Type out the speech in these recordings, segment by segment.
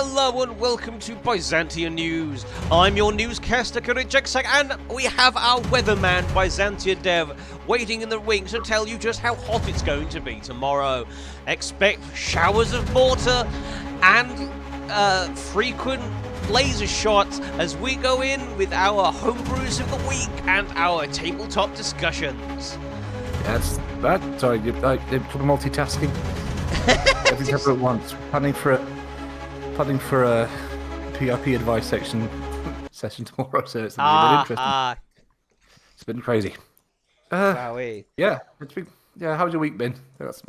Hello and welcome to Byzantian News. I'm your newscaster, Jacksack, and we have our weatherman, Byzantian Dev, waiting in the wings to tell you just how hot it's going to be tomorrow. Expect showers of mortar and frequent laser shots as we go in with our homebrews of the week and our tabletop discussions. That's bad. Sorry, you're multitasking. Everything at once. Planning for a PRP advice session tomorrow, so it's been interesting. It's been crazy. Wowie. Yeah, how's your week been? It's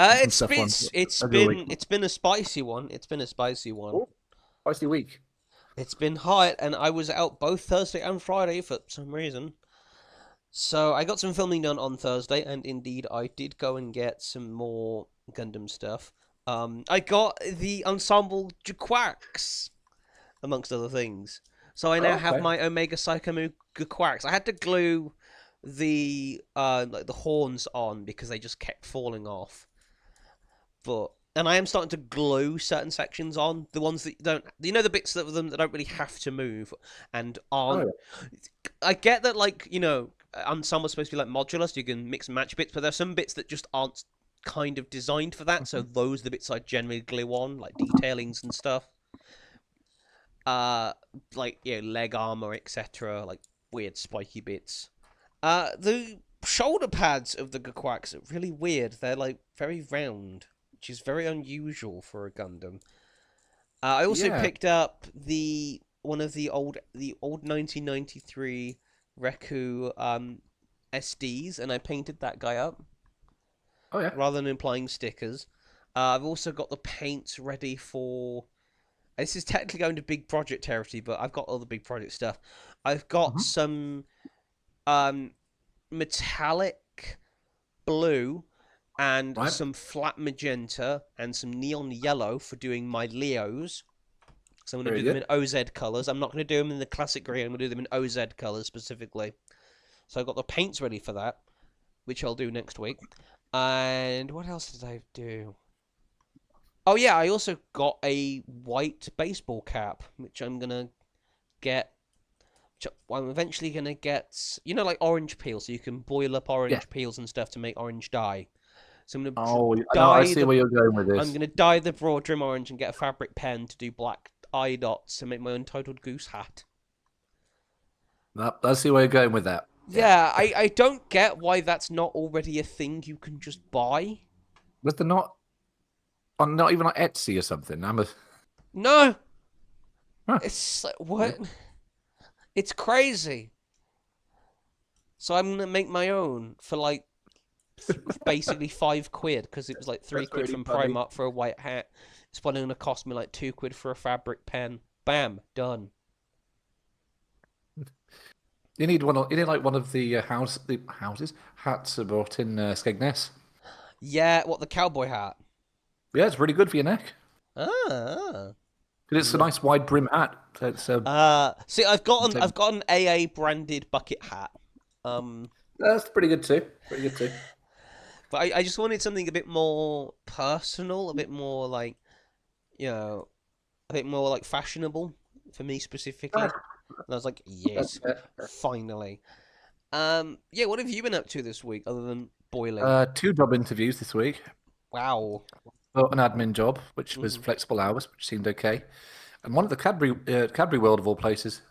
been a spicy one. Ooh, spicy week. It's been hot, and I was out both Thursday and Friday for some reason. So I got some filming done on Thursday, and indeed I did go and get some more Gundam stuff. I got the Ensemble Quacks, amongst other things. So I now have my Omega Psychomu Quacks. I had to glue the horns on because they just kept falling off. And I am starting to glue certain sections on, the ones that don't, the bits of them that don't really have to move and aren't. I get that, Ensemble's supposed to be modular, so you can mix and match bits, but there's some bits that just aren't kind of designed for that, so those are the bits I generally glue on, like detailings and stuff. Leg armor, etc., like weird spiky bits. The shoulder pads of the Quacks are really weird. They're very round, which is very unusual for a Gundam. I also picked up one of the old 1993 Reku SDs, and I painted that guy up. Oh yeah. Rather than applying stickers. I've also got the paints ready for. This is technically going to big project territory, but I've got all the big project stuff. I've got some metallic blue and some flat magenta and some neon yellow for doing my Leos. So I'm going to do them in OZ colours. I'm not going to do them in the classic green. I'm going to do them in OZ colours specifically. So I've got the paints ready for that, which I'll do next week. And what else did I do? Oh yeah, I also got a white baseball cap, which I'm going to get. I'm eventually going to get, like orange peel, so you can boil up orange peels and stuff to make orange dye. So I'm going to I see where you're going with this. I'm going to dye the broad trim orange and get a fabric pen to do black eye dots to make my Untitled Goose hat. I see where you're going with that. Yeah, I don't get why that's not already a thing you can just buy. Was there not even on Etsy or something? No. Huh. It's what? It's crazy. So I'm gonna make my own for basically £5 because it was £3 from Primark for a white hat. It's probably gonna cost me £2 for a fabric pen. Bam, done. You need one of the hats brought in Skegness. Yeah, what, the cowboy hat? Yeah, it's really good for your neck. Because it's a nice wide brim hat. It's see, I've got an AA branded bucket hat. That's pretty good too. But I just wanted something a bit more personal, a bit more a bit more fashionable for me specifically. And I was like, yes, finally. What have you been up to this week other than boiling? 2 job interviews this week. Wow. An admin job, which was flexible hours, which seemed okay. And one at the Cadbury World of all places.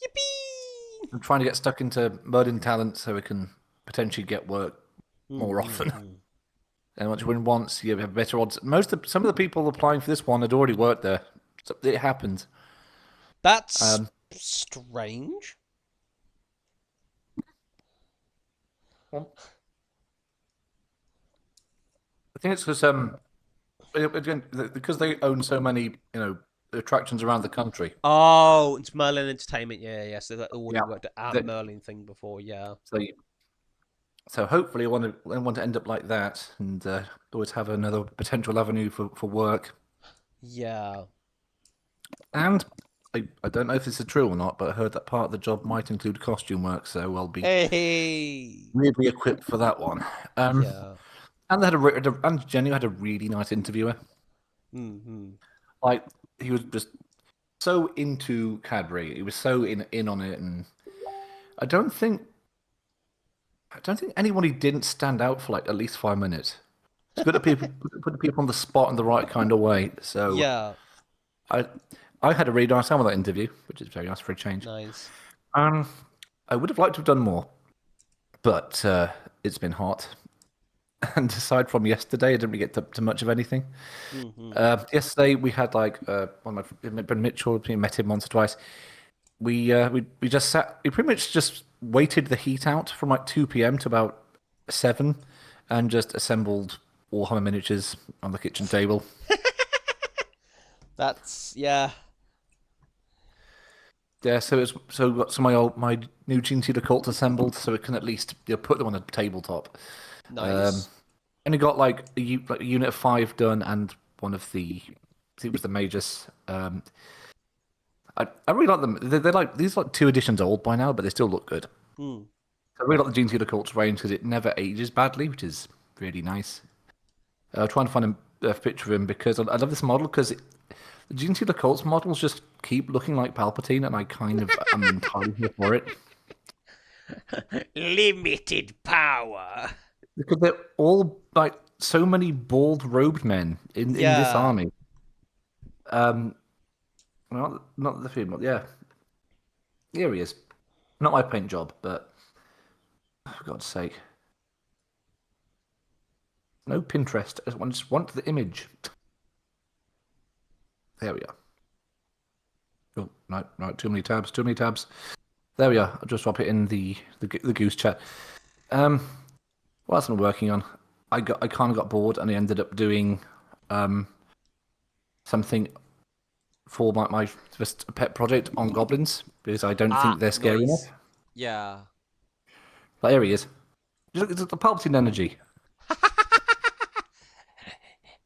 Yippee! I'm trying to get stuck into Merlin Talent so we can potentially get work more often. And once you win once, you have better odds. Some of the people applying for this one had already worked there. So it happened. That's strange. I think it's because they own so many, attractions around the country. Oh, it's Merlin Entertainment. Yeah. So that already worked at the Merlin thing before. Yeah. So hopefully, I want to end up like that and always have another potential avenue for work. Yeah. And I don't know if this is true or not, but I heard that part of the job might include costume work, so I'll be weirdly equipped for that one. Yeah. And Jenny had a really nice interviewer. Mm-hmm. He was just so into Cadbury. He was so in on it, and I don't think anybody didn't stand out for like at least 5 minutes. It's good at people putting people on the spot in the right kind of way. So Yeah, I I had a really nice time with that interview, which is very nice for a change. nice. Um, I would have liked to have done more, but it's been hot. And aside from yesterday, I didn't really get to much of anything. Hmm. Yesterday we had like one of my Ben Mitchell. We met him once or twice. We just sat. We pretty much just waited the heat out from like 2 p.m. to about 7, and just assembled Warhammer miniatures on the kitchen table. That's yeah, Yeah, so we got some of my new Gene Stealer cults assembled, so we can at least put them on a tabletop. nice. Only got like a unit of 5 done, and one of the I think it was the Magus. I really like them. They're like these are like 2 editions old by now, but they still look good. Hmm. I really like the Gene Stealer cults range because it never ages badly, which is really nice. I'll try and find a picture of him because I love this model because the Gene Stealer cults models just keep looking like Palpatine, and I kind of am entirely here for it. Limited power. Because they're all like so many bald robed men in this Yeah. army. Not the female, yeah. Here he is. Not my paint job, but for God's sake. No Pinterest. I just want the image. There we are. Oh, no, too many tabs. There we are. I'll just drop it in the goose chat. What else am I working on? I kind of got bored, and I ended up doing something for my just pet project on goblins because I don't think they're scary nice. enough. Yeah. But here he is. It's the Palpatine energy.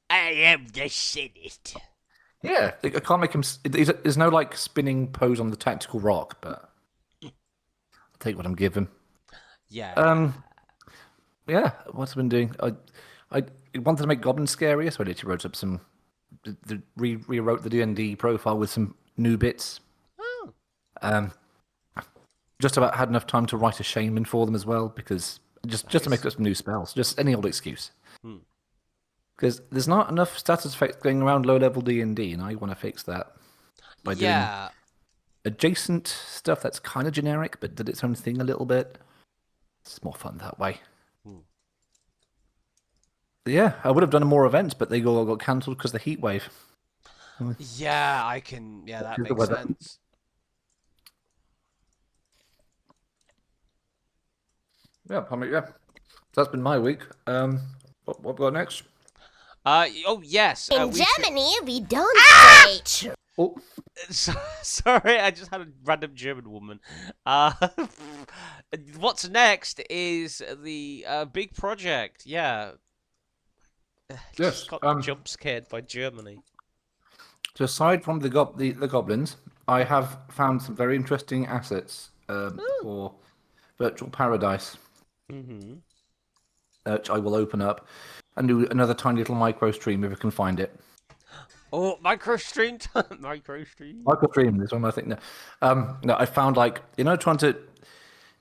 I am the Senate. Yeah, I can't make him. There's no like spinning pose on the tactical rock, but I'll take what I'm given. Yeah. Yeah. What's I been doing? I wanted to make goblins scarier, so I literally wrote up rewrote the D&D profile with some new bits. Oh. Just about had enough time to write a shaman for them as well, because just to make up some new spells, just any old excuse. Because there's not enough status effects going around low-level D&D, and I want to fix that by doing adjacent stuff that's kind of generic, but did its own thing a little bit. It's more fun that way. Yeah, I would have done more events, but they all got cancelled because of the heat wave. Yeah, I can. Yeah, that makes sense. Yeah, I mean, yeah. That's been my week. What we got next? Oh yes. In Germany, we don't say. Oh, Sorry, I just had a random German woman. What's next is the big project. Yeah. yes. Just got jump scared by Germany. So aside from the goblins, I have found some very interesting assets for Virtual Paradise, which I will open up and do another tiny little micro stream if I can find it. Oh, micro stream time! Micro stream. Micro stream. This one I think. No, I found like trying to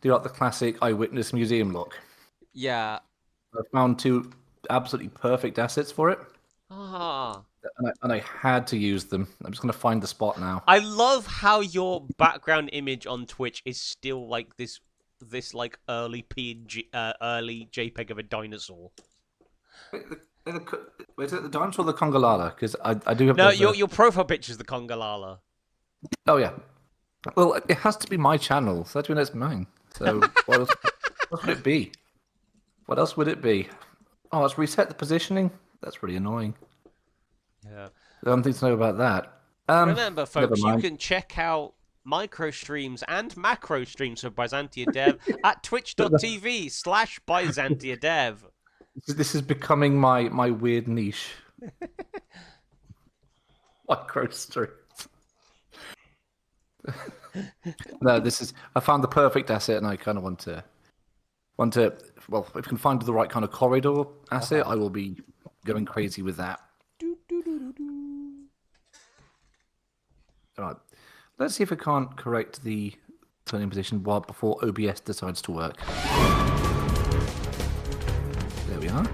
do like the classic eyewitness museum look. Yeah. I found 2 absolutely perfect assets for it. Ah. And I had to use them. I'm just going to find the spot now. I love how your background image on Twitch is still like this like early PNG, early JPEG of a dinosaur. Is it the dinosaur or the Congalala? Because I do have. No, your profile picture is the Congalala. Oh yeah. Well, it has to be my channel, so that's mine. So what else would it be? What else would it be? Oh, let's reset the positioning. That's really annoying. Yeah. I don't think to know about that. Remember, folks, you can check out micro streams and macro streams for Byzantian Dev at twitch.tv/Byzantian Dev. This is becoming my weird niche. Micro streams. No, I found the perfect asset, and I kind of want to. Well, if we can find the right kind of corridor asset, I will be going crazy with that. All right. Let's see if I can't correct the turning position before OBS decides to work. There we are.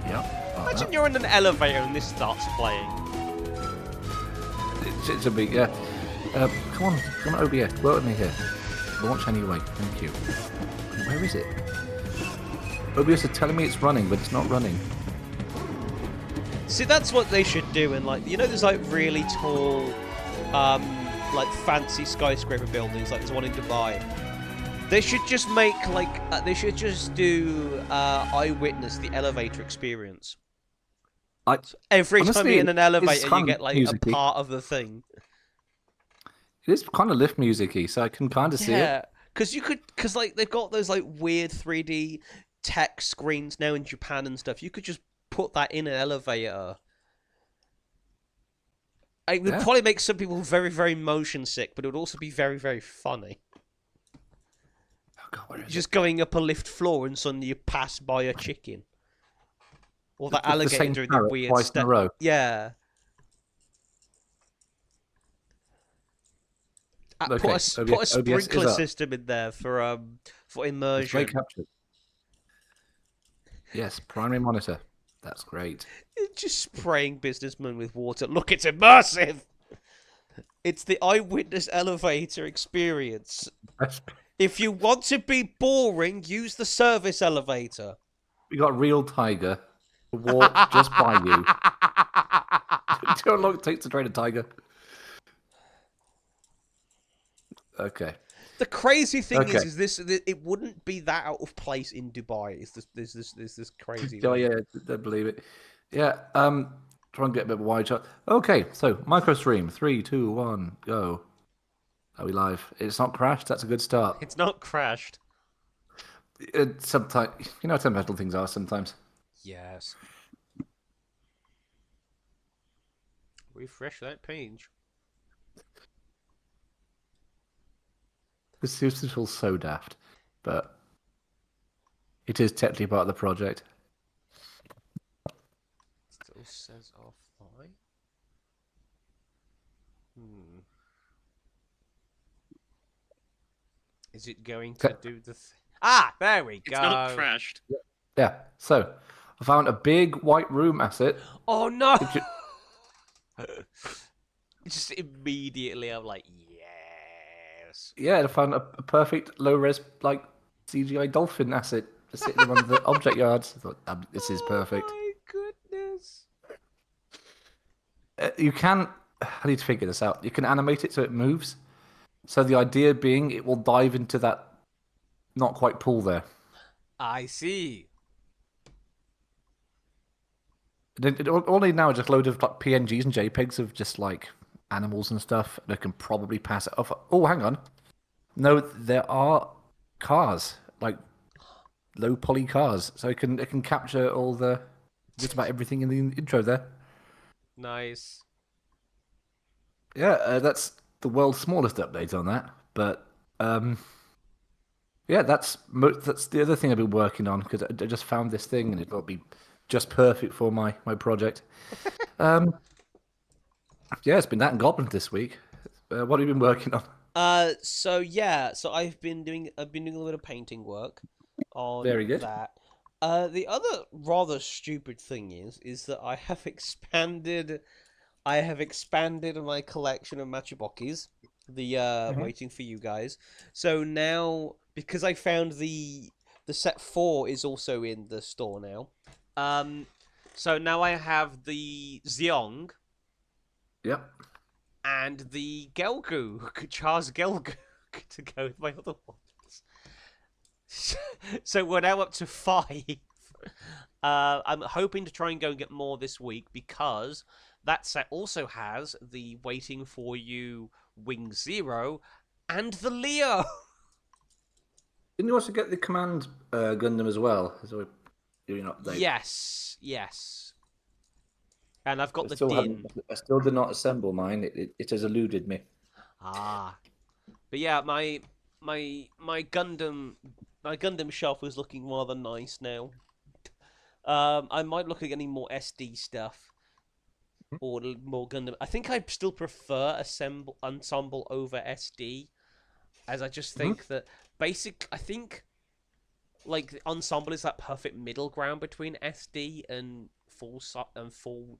Yep. Imagine you're in an elevator and this starts playing. It's a big, yeah. Come on, OBS, work with me here. Launch anyway, thank you. Where is it? OBS is telling me it's running, but it's not running. See, that's what they should do. And like, you know, there's like really tall, like fancy skyscraper buildings, like there's one in Dubai. They should just make like they should just do Eyewitness, the elevator experience. Every time you're in an elevator, you get like a part of the thing. It is kind of lift music-y, so I can kind of see it. Yeah, because like they've got those like weird 3D tech screens now in Japan and stuff. You could just put that in an elevator. It would probably make some people very, very motion sick, but it would also be very, very funny. Oh God, where is Just going up a lift floor and suddenly you pass by a chicken. Or that alligator doing the weird step. Yeah. Okay, Put a sprinkler system in there for immersion. Yes, primary monitor. That's great. Just spraying businessmen with water. Look, it's immersive. It's the Eyewitness elevator experience. If you want to be boring, use the service elevator. We got real tiger to walk just by you. Do you know how long it takes to train a tiger? Okay. The crazy thing is this. It wouldn't be that out of place in Dubai. There's this crazy. Oh yeah, I believe it. Yeah. Try and get a bit of a wide shot. Okay, so microstream. 3, 2, 1, go. Are we live? It's not crashed. That's a good start. It's not crashed. Sometimes, you know how temperamental things are. Sometimes. Yes. Refresh that page. This feels so daft, but it is technically part of the project. Still says offline. Is it going to do the thing? Ah, there we go. It's not crashed. Yeah. So I found a big white room asset. Oh no! Just immediately, I'm like, yes. Yeah, I found a perfect low-res like CGI dolphin asset sitting on the object yards. I thought, this is perfect. Oh my goodness! You can. I need to figure this out. You can animate it so it moves. So the idea being, it will dive into that not quite pool there. I see. All they now are just load of like PNGs and JPEGs of just like animals and stuff that can probably pass it off. Oh, hang on. No, there are cars, like low poly cars, so it can capture all the just about everything in the intro there. Nice. Yeah, that's the world's smallest update on that. But yeah, that's the other thing I've been working on because I just found this thing and it will be just perfect for my project. Yeah, it's been that and goblins this week. What have you been working on? So I've been doing a little bit of painting work on Very good. that. The other rather stupid thing is that I have expanded my collection of Matchboxes. Waiting for you guys. So now, because I found the set 4 is also in the store now. So now I have the Zeong. Yep. And the Gelgu, Char's Gelgu, to go with my other ones. So we're now up to 5. I'm hoping to try and go and get more this week because that set also has the Waiting for You Wing Zero and the Leo. Didn't you also get the Command Gundam as well? So doing an update. Yes. And I've got the still Din. I still did not assemble mine. It has eluded me. Ah, but yeah, my Gundam shelf is looking rather nice now. I might look at getting more SD stuff or more Gundam. I think I still prefer ensemble over SD, as I just Mhm. think that I think like the ensemble is that perfect middle ground between SD and full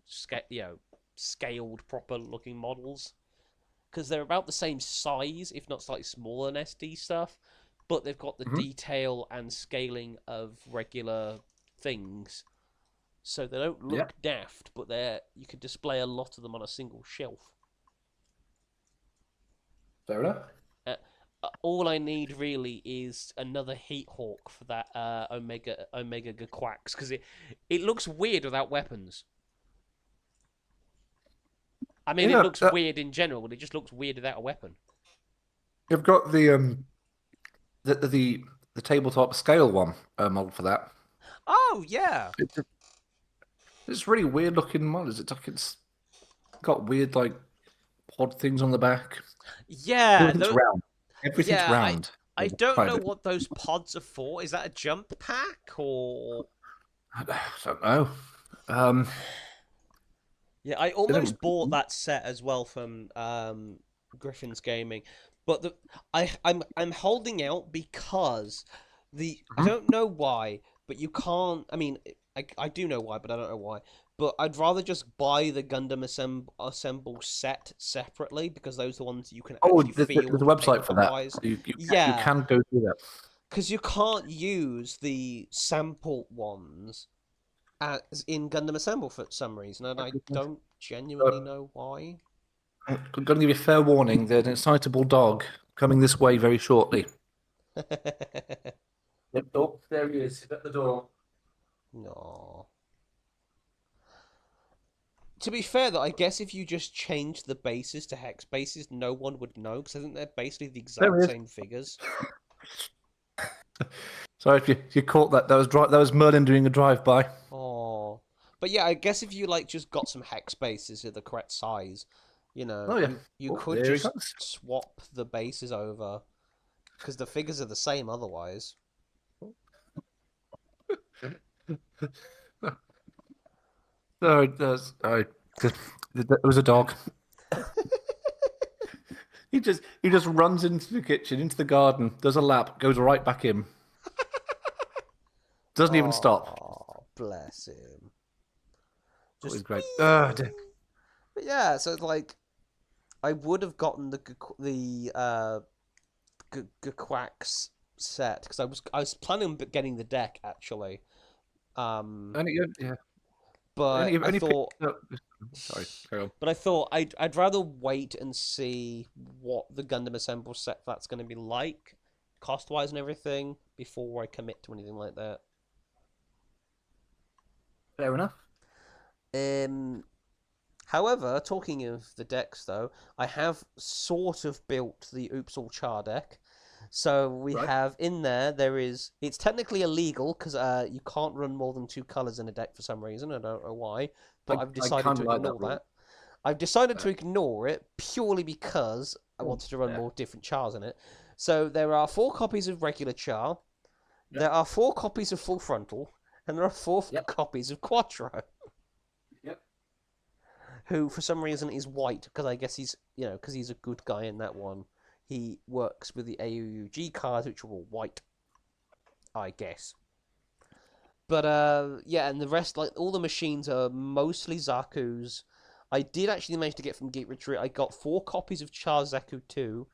scale, scaled proper looking models, because they're about the same size, if not slightly smaller than SD stuff, but they've got the Mhm. detail and scaling of regular things, so they don't Yeah, look daft, but you could display a lot of them on a single shelf. fair enough. Uh, all I need really is another Heat Hawk for that Omega Quacks, because it looks weird without weapons. I mean, it Yeah, looks weird in general, but it just looks weird without a weapon. you've got the tabletop scale one model for that. Oh yeah, It's really weird looking models. It's got weird like pod things on the back. yeah, Everything's round. Everything's yeah. round. I don't know Private. what those pods are for. Is that a jump pack or? I don't know. Um, Yeah, I they don't. almost bought that set as well from Griffin's Gaming, but I'm holding out because I Mhm. don't know why, but you can't. I mean, I do know why, but I don't know why. But I'd rather just buy the Gundam assemble set separately, because those are the ones you can Oh, actually there's a field website for tabletop that. wise. You Yeah, can go through that. because you can't use the sample ones as in Gundam Assemble for some reason, and I don't genuinely Uh, know why. I'm going to give you a fair warning. There's an excitable dog coming this way very shortly. Yep. Oh, there he is. He's at the door. No. To be fair, though, I guess if you just changed the bases to hex bases, no one would know, because I think they're basically the There exact he is. same figures. Sorry if you caught that. That was Merlin doing a drive-by. Oh. But yeah, I guess if you like just got some hex bases of the correct size, Oh yeah. you Oh, could there he just comes. swap the bases over, because the figures are the same otherwise. Sorry, it was a dog. He just runs into the kitchen, into the garden, does a lap, goes right back in. Doesn't even stop. Oh, bless him. That was Just great. whee! But yeah, so like I would have gotten Quacks set, because I was planning on getting the deck actually, um, Yeah. but I Only picked thought, up. Sorry, carry on. I'd rather wait and see what the Gundam Assemble set that's going to be like, cost wise and everything, before I commit to anything like that. Fair enough. Um, However, talking of the decks though, I have sort of built the Oops All Char deck. So we Right. have in there is, it's technically illegal because you can't run more than two colors in a deck for some reason. I don't know why, but I've I decided kind to of like that ignore rule. that. I've decided to Fair. ignore it purely because I Oh, wanted to run fair. more different chars in it. So there are 4 copies of regular char, Yep. there are 4 copies of full frontal, and there are four Yep. copies of quattro, Yep. who for some reason is white, because I guess because he's a good guy in that one. He works with the AUUG cards, which are all white, I guess. But yeah, and the rest, like all the machines, are mostly Zaku's. I did actually manage to get from Geek Retreat. I got 4 copies of Char Zaku 2.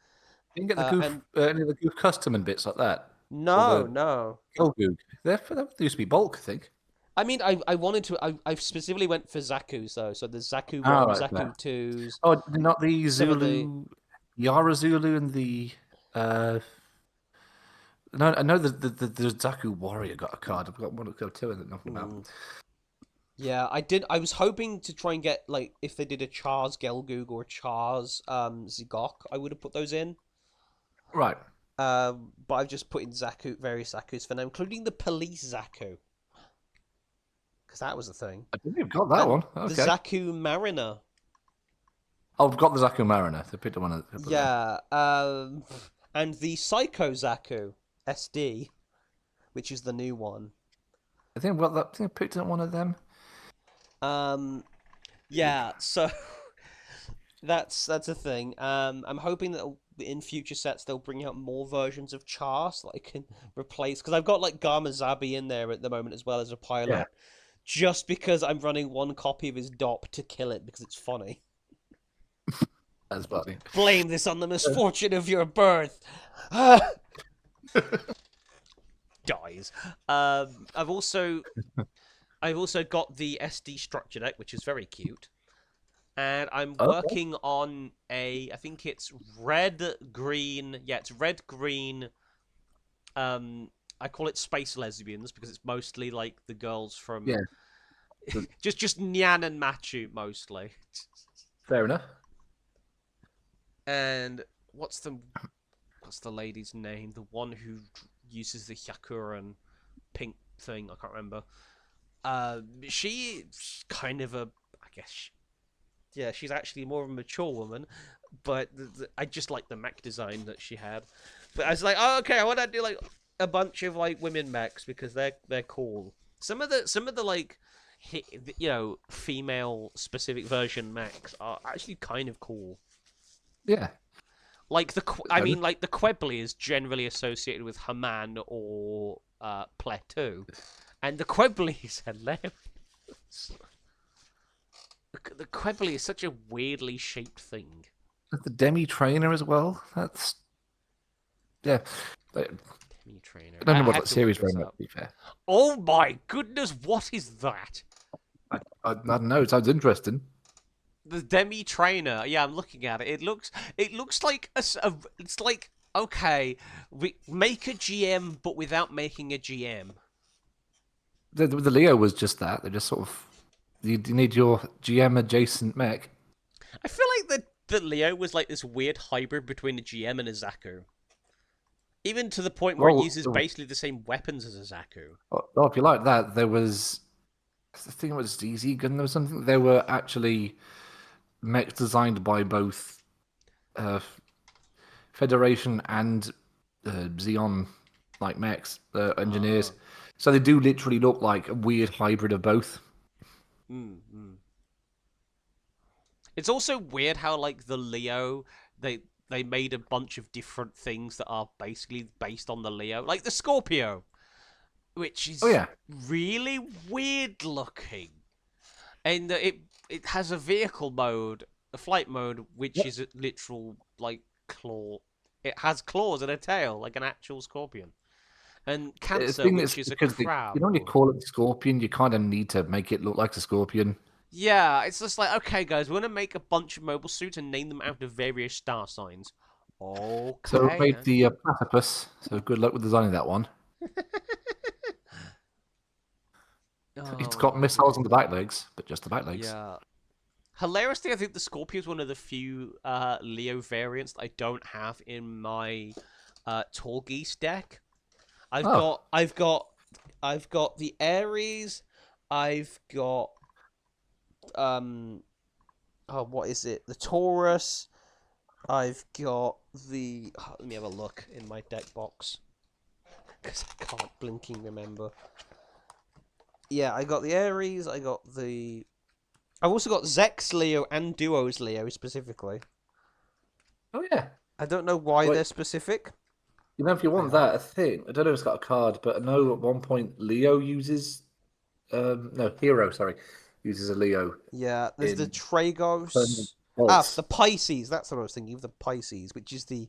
You can get the And any of the goof custom and bits like that, or no, the no. Goog. That used to be bulk, I think. I mean, I wanted to. I specifically went for Zaku's though. So there's Zaku Ah, 1, right, fair. Zaku 2s, Oh, not the some of the. Zulu, Yara Zulu, and the. No, I know the Zaku Warrior got a card. I've got one or two in it knocking about. Yeah, I did. I was hoping to try and get, like, if they did a Char's Gelgoog or a Char's Zigok, I would have put those in. Right. But I've just put in various Zaku's for now, including the Police Zaku, because that was the thing, I think you've got that and one. the Okay. Zaku Mariner. Oh, I've got the Zaku Mariner. They picked one. Yeah, and the Psycho Zaku SD, which is the new one. I think I picked up one of them. Yeah. So that's a thing. I'm hoping that in future sets they'll bring out more versions of Char so that I can replace because I've got like Garmazabi in there at the moment as well as a Yeah, pilot. Just because I'm running one copy of his DOP to kill it because it's funny. that's funny. Blame this on the misfortune of your birth. Dies. I've also got the SD structure deck, which is very cute, and I'm Okay. working on I think it's red green. Yeah, it's red green. I call it space lesbians because it's mostly like the girls from Yeah, just Nyan and Machu mostly. fair enough. And what's the lady's name? The one who uses the Hyakuran pink thing. I can't remember. She's kind of I guess. Yeah, she's actually more of a mature woman, but I just like the mech design that she had. But I was like, oh, okay, I want to do like a bunch of like women mechs because they're cool. Some of the like, female specific version mechs are actually kind of cool. Yeah. Like like the Quebly is generally associated with Haman or Plateau, and the Quebly is hilarious. The Quebly is such a weirdly shaped thing. The Demi Trainer as well. That's yeah. I Demi Trainer. don't I know what have that to look series very this much. up. To be fair, Oh my goodness, what is that? I don't know. It sounds interesting. The Demi Trainer. Yeah, I'm looking at it. It looks like it's like okay, we make a GM but without making a GM. The Leo was just that. They just sort of you need your GM adjacent mech. I feel like that Leo was like this weird hybrid between a GM and a Zaku. Even to the point where it Well, uses basically the same weapons as a Zaku. if you like that, there was I think it was DZ Gun or something. They were actually mechs designed by both uh, Federation and Xeon like mechs engineers. Ah. So they do literally look like a weird hybrid of both. Mm. It's also weird how like the Leo they made a bunch of different things that are basically based on the Leo, like the Scorpio, which Oh is yeah, really weird looking, and it has a vehicle mode, a flight mode, which yep. is a literal like claw. It has claws and a tail, like an actual scorpion, and The Cancer, thing is which is a because crab. you know when you call it the Scorpion, you kind of need to make it look like the Scorpion. Yeah, it's just like, okay, guys, we're gonna make a bunch of mobile suits and name them after various star signs. So we Okay, made then. the platypus. So good luck with designing that one. It's Oh got my missiles on the goodness. back legs, but just the back legs. Yeah. Hilariously, I think the Scorpio is one of the few Leo variants that I don't have in my Tall Geese deck. I've Oh, got, I've got, I've got the Ares. I've got what is it? The Taurus. I've got the. Let me have a look in my deck box because I can't blinking remember. Yeah, I got the Ares. I got the. I've also got Zex Leo and Duos Leo specifically. oh yeah. I don't know why Wait, they're specific. you know if you They want are. that, I think I don't know if it's got a card, but I know at one point Leo uses no Hero, sorry, uses a Leo Yeah, there's the in permanent Tragos. Ah, bolts. the Pisces. That's what I was thinking of. The Pisces, which is the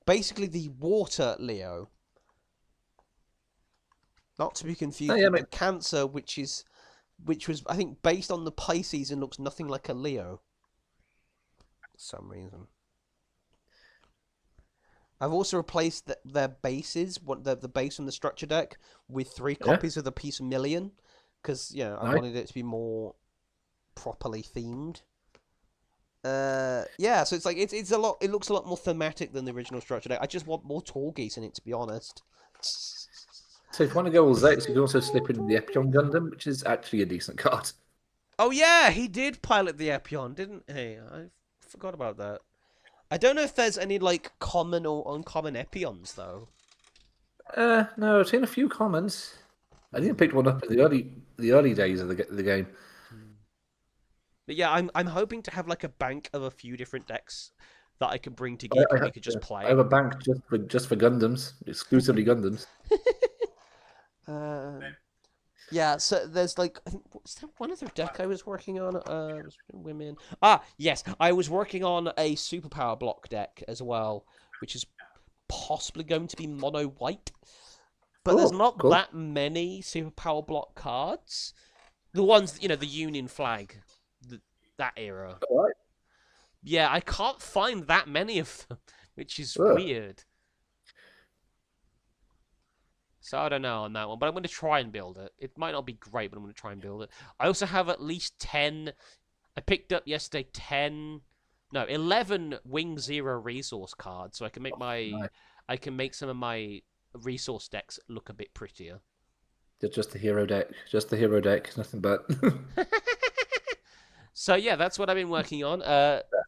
basically the water Leo. Not to be Oh confused yeah, with mate. the Cancer, which was I think based on the Pisces and looks nothing like a Leo. For some reason. I've also replaced their bases, the base from the structure deck, with three Yeah, copies of the Piece of Million, because I nice. wanted it to be more properly themed. Yeah, so it's like it's a lot. It looks a lot more thematic than the original structure deck. I just want more tall geese in it, to be honest. So if you want to go all Zex, you can also slip in the Epion Gundam, which is actually a decent card. Oh yeah, he did pilot the Epion, didn't he? I forgot about that. I don't know if there's any like common or uncommon Epions though. No, I've seen a few commons. I think I picked one up in the early days of the game. But yeah, I'm hoping to have like a bank of a few different decks that I can bring to I, Geek I, and we have, could yeah, just I have play. a bank just for Gundams, exclusively Gundams. Yeah, so there's like, I think, was there one other deck I was working on? Was women. Ah, yes, I was working on a superpower block deck as well, which is possibly going to be mono white. But there's Oh, not cool. that many superpower block cards. The ones, the Union flag, that era. All right. Yeah, I can't find that many of them, which is Ugh. weird. So I don't know on that one, but I'm going to try and build it. It might not be great, but I'm going to try and build it. I also have at least 10. I picked up yesterday 10, no, 11 Wing Zero resource cards, so I can make Nice. I can make some of my resource decks look a bit prettier. Just the hero deck. Just the hero deck. Nothing but. So yeah, that's what I've been working on.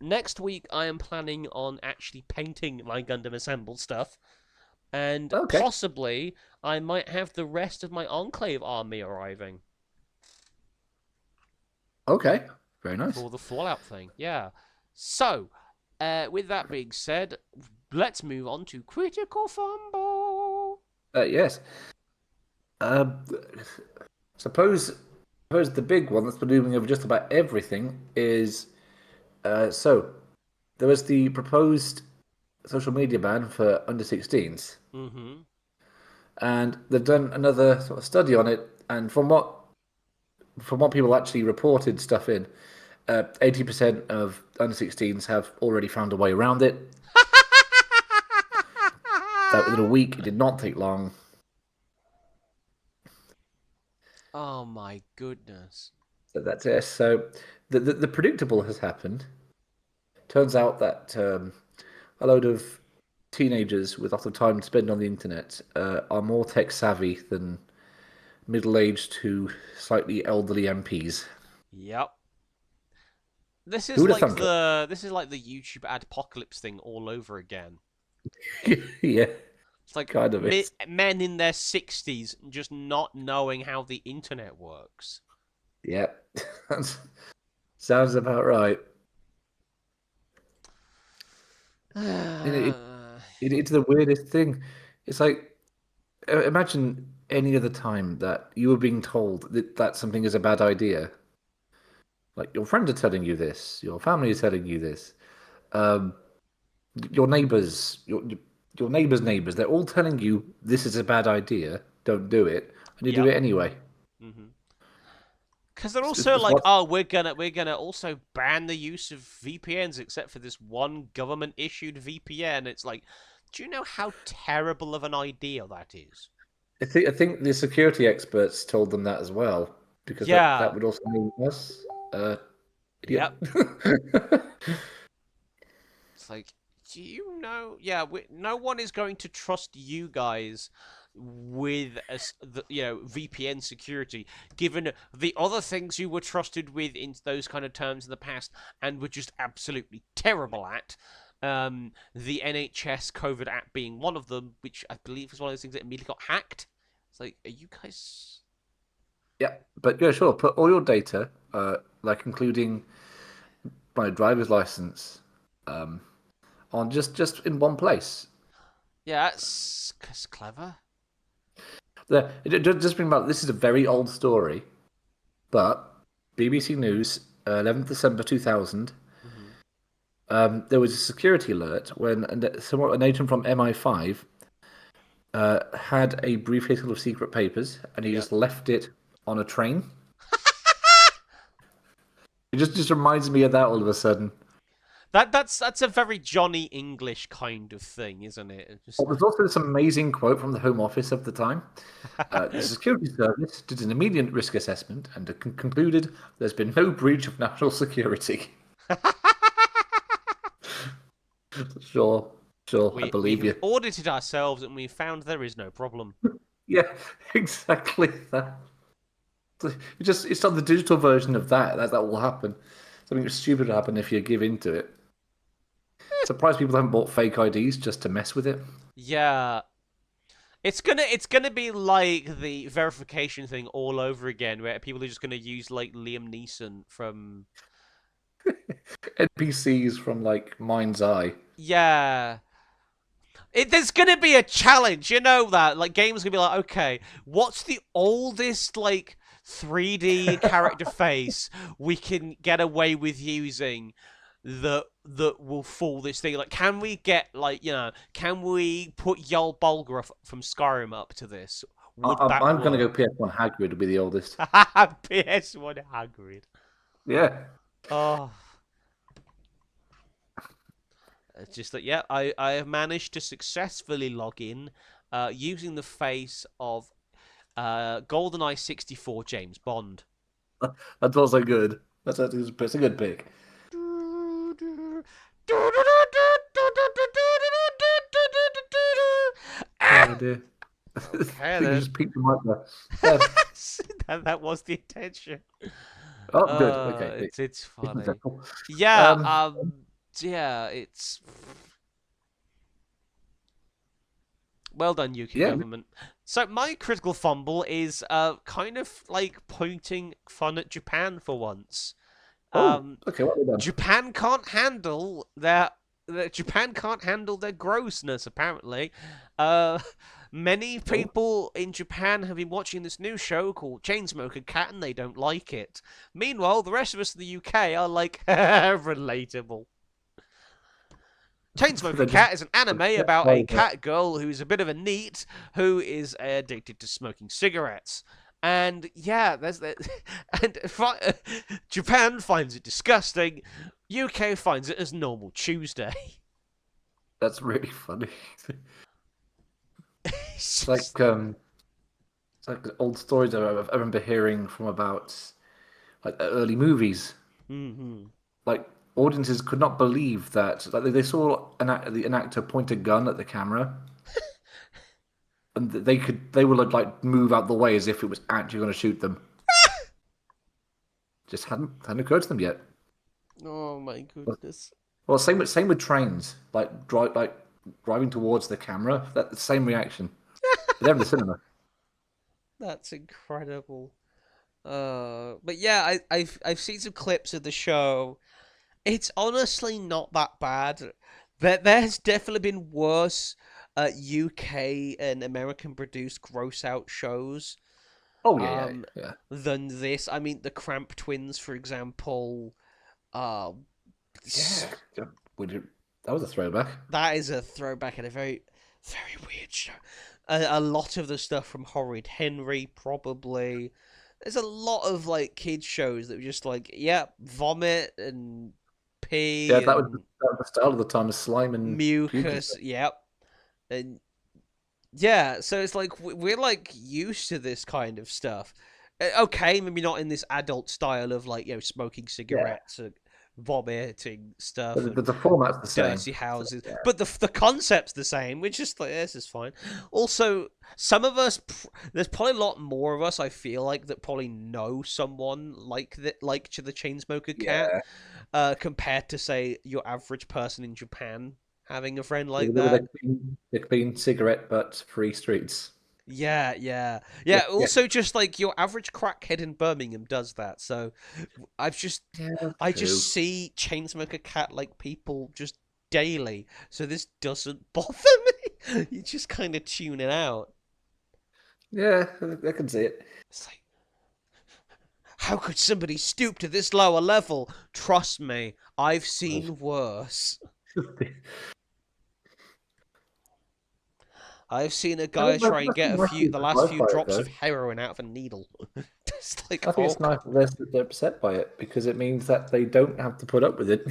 Next week I am planning on actually painting my Gundam Assemble stuff, and Okay. possibly I might have the rest of my Enclave army arriving Okay. Very nice. for the Fallout thing. Yeah. So, with that being said, let's move on to Critical Fumble. Yes. Uh, suppose the big one that's been looming over just about everything is so there was the proposed social media ban for under 16s, Mm-hmm. and they've done another sort of study on it, and from what people actually reported stuff in, 80% of under 16s have already found a way around it. That within a week, it did not take long. Oh my goodness. So that's it. So the predictable has happened. Turns out that a load of teenagers with lots of time to spend on the internet are more tech savvy than middle-aged to slightly elderly MPs. Yep. This Who is would have like thunk it? the YouTube adpocalypse thing all over again. Yeah, It's like kind of is. men in their 60s just not knowing how the internet works. Yeah, sounds about right. And it's the weirdest thing. It's like imagine any other time that you were being told that something is a bad idea. Like your friends are telling you this, your family is telling you this, um, your neighbors, your neighbors' neighbors, they're all telling you this is a bad idea. Don't do it, and you do Yep. it anyway. Mm-hmm. Because they're It's also just like, what oh, we're gonna also ban the use of VPNs except for this one government issued VPN. It's like, do you know how terrible of an idea that is? I think the security experts told them that as well, because that Yeah. would also mean us. Idiot. Yep. It's like, do you know? Yeah, no one is going to trust you guys with VPN security, given the other things you were trusted with in those kind of terms in the past and were just absolutely terrible at. The NHS COVID app being one of them, which I believe was one of those things that immediately got hacked. It's like, are you guys? Yeah, but yeah, sure. Put all your data, like including my driver's license, um, on just in one place. Yeah, that's clever. Just bring about. This is a very old story, but BBC News, 11th December 2000. Mm-hmm. There was a security alert when an agent from MI5 had a briefcase full of secret papers, and he Yeah. just left it on a train. It just reminds me of that all of a sudden. That's a very Johnny English kind of thing, isn't it? Just... There's also this amazing quote from the Home Office of the time. The security service did an immediate risk assessment and concluded there's been no breach of national security. Sure, I we believe have you. audited ourselves and we found there is no problem. Yeah, exactly that. It's not the digital version of that will happen. Something stupid will happen if you give into it. Surprised people haven't bought fake IDs just to mess with it. Yeah. It's gonna be like the verification thing all over again, where people are just gonna use like Liam Neeson from NPCs from like Mind's Eye. yeah. There's gonna be a challenge, you know that. Like games gonna be like, okay, what's the oldest like 3D character face we can get away with using that will fool this thing? Like, can we get like can we put Jarl Balgruuf from Skyrim up to this? Would that I'm going to go work? PS1 Hagrid to be the oldest. PS1 Hagrid. Yeah. Oh. It's just that, yeah, I have managed to successfully log in using the face of GoldenEye 64 James Bond. That's also good. It's a good pick. Oh dear. Okay, You then. just peeked your mic there. that was the intention. Oh, good. Okay. It's funny. Cool. Yeah, Um, yeah, it's well done, UK Yeah. government. So my critical fumble is kind of like pointing fun at Japan for once. Okay. What have we done? Japan can't handle Japan can't handle their grossness. Apparently, many people in Japan have been watching this new show called Chainsmoker Cat, and they don't like it. Meanwhile, the rest of us in the UK are like relatable. Chainsmoker They're just- Cat is an anime about a over. cat girl who's a bit of a neat who is addicted to smoking cigarettes. And yeah, there's that. And Japan finds it disgusting. UK finds it as normal Tuesday. That's really funny. It's It's like old stories I remember hearing from about like early movies. mm-hmm. Like audiences could not believe that they saw an actor point a gun at the camera, and they would like move out the way as if it was actually going to shoot them. Just hadn't occurred to them yet. Oh my goodness. Well, same with trains. Like driving towards the camera. That the same reaction. They're in the cinema. That's incredible. But yeah, I've seen some clips of the show. It's honestly not that bad. There's definitely been worse UK and American produced gross out shows Oh yeah, yeah. than this. I mean, the Cramp Twins, for example. Uh, Yeah, that was a throwback. that is a throwback and a very, very weird show. A lot of the stuff from Horrid Henry, probably. There's a lot of like kids shows that were just like, yeah, vomit and pee. Yeah, that was and the style of the time of slime and mucus. Yep, and yeah, so it's like we're like used to this kind of stuff. Okay, maybe not in this adult style of like smoking cigarettes and vomiting stuff. But the format's the same. Dirty houses, but the concept's the same. We're just like, this is fine. Also, some of us, there's probably a lot more of us. I feel like that probably know someone like that, like to the Chainsmoker Cat, compared to say your average person in Japan having a friend like that. The clean cigarette butt free streets. Yeah. Also, just like your average crackhead in Birmingham does that. So, I just see Chainsmoker Cat like people just daily. So this doesn't bother me. You just kind of tune it out. Yeah, I can see it. It's like, how could somebody stoop to this lower level? Trust me, I've seen worse. I've seen a guy try and get the last few drops of heroin out of a needle. Just like, I think it's nice that they're upset by it because it means that they don't have to put up with it.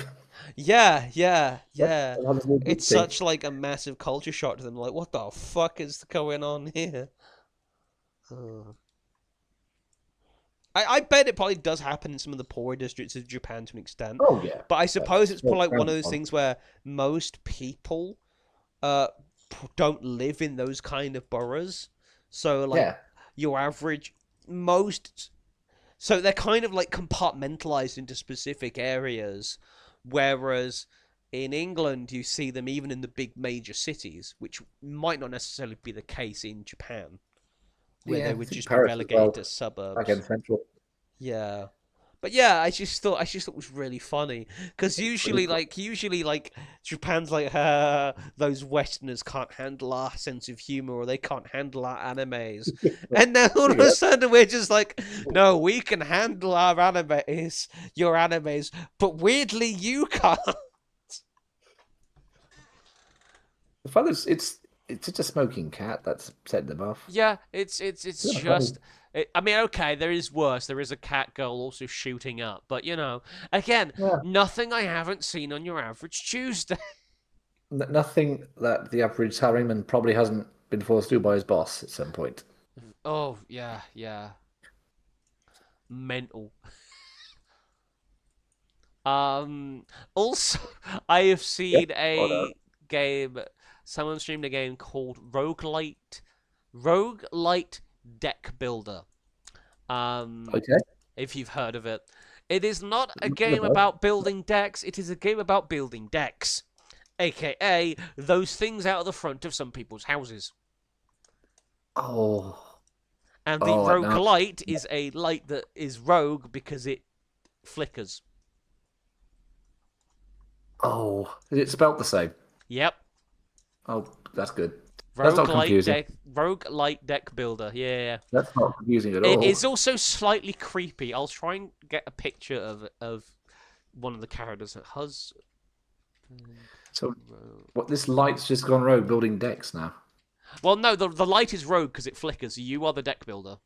Yeah. That's a good It's thing. such like a massive culture shock to them. Like, what the fuck is going on here? I bet it probably does happen in some of the poorer districts of Japan to an extent. Oh yeah, But I suppose it's probably like one of those fun. things where most people don't live in those kind of boroughs. So like Yeah. your average so they're kind of like compartmentalized into specific areas, whereas in England, you see them even in the big major cities, which might not necessarily be the case in Japan, where Yeah, they I would think just be Paris as relegated well. to Back suburbs. in Central. Yeah. But yeah, I just thought it was really funny because Pretty usually like Japan's like those Westerners can't handle our sense of humor or they can't handle our animes, and then all of a Yeah. sudden we're just like, no, we can handle our animes, but weirdly you can't. The fun is, it's just a smoking cat that's setting them off. Yeah, it's It's kind of funny. just. I mean, okay, there is worse. There is a cat girl also shooting up, but again, Yeah. nothing I haven't seen on your average Tuesday. Nothing that the average salaryman probably hasn't been forced to do by his boss at some point. Oh yeah, yeah, mental. Also, I have Yeah. seen Oh, no. a game. Someone streamed a game called Roguelite Deck Builder. Um, Okay. if you've heard of it. It is not a Ring a game bell. about building decks, it is a game about building decks. AKA those things out of the front of some people's houses. Oh. And the Oh, no. roguelite is a light that is rogue because it flickers. Oh. Is it spelt the same? Yep. Oh, that's good. That's not confusing. Roguelite deck builder. Yeah. That's not confusing at It all. is also slightly creepy. I'll try and get a picture of one of the characters. So, what? This light's just gone rogue, building decks now. Well, no, the light is rogue because it flickers. You are the deck builder.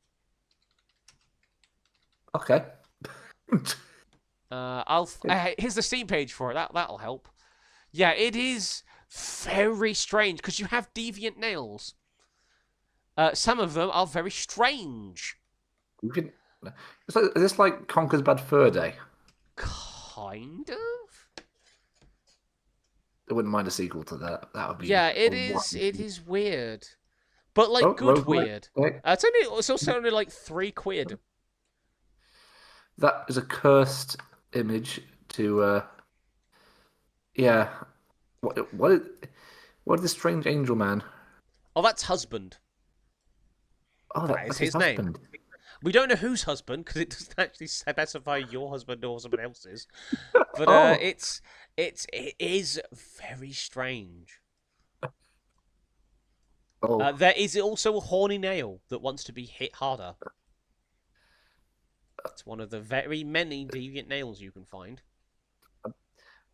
Okay. Here's the Steam page for it. That'll help. Yeah, it is very strange because you have deviant nails. Some of them are very strange. You can. Is this like Conker's Bad Fur Day? Kind of. I wouldn't mind a sequel to that. That would be. Yeah, it a is. wonderful- It is weird, but like Oh, good roguelike weird. deck. It's also only like £3. That is a cursed image to. Yeah. What is this strange angel man? Oh, that's husband. Oh, That is that's his his name. husband. We don't know whose husband because it doesn't actually specify your husband or someone else's. But Oh. it is very strange. Oh, There is also a horny nail that wants to be hit harder. It's one of the very many deviant nails you can find.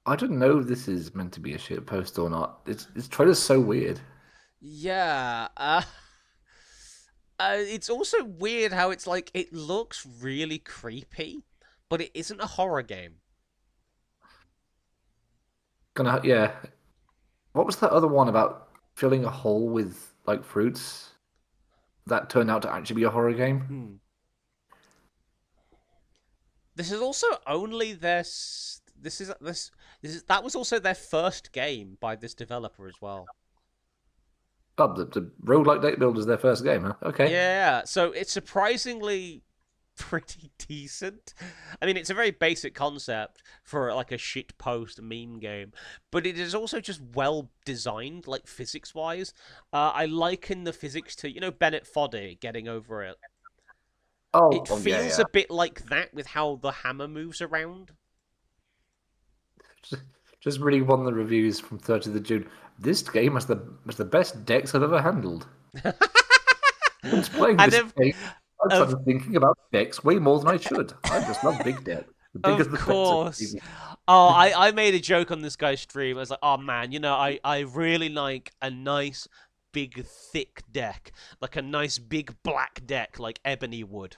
I don't know if this is meant to be a shit post or not. This trailer's so weird. Yeah. It's also weird how it's like it looks really creepy, but it isn't a horror game. Yeah. What was that other one about filling a hole with like fruits? That turned out to actually be a horror game. This is also only their. That was also their first game by this developer as well. Oh, the roguelike deck builder's their first game, huh? Okay. Yeah, so it's surprisingly pretty decent. I mean, it's a very basic concept for like a shit post meme game, but it is also just well designed, like physics wise. I liken the physics to Bennett Foddy getting over it. Oh, It yeah, feels yeah. a bit like that with how the hammer moves around. Just reading one of the reviews from 30th of June. This game has the best decks I've ever handled. Since playing And this of- game, I've started thinking about decks way more than I should. I just love big decks. The bigger Of the course. better. Oh, I made a joke on this guy's stream. I was like, oh man, I really like a nice big thick deck. Like a nice big black deck like ebony wood.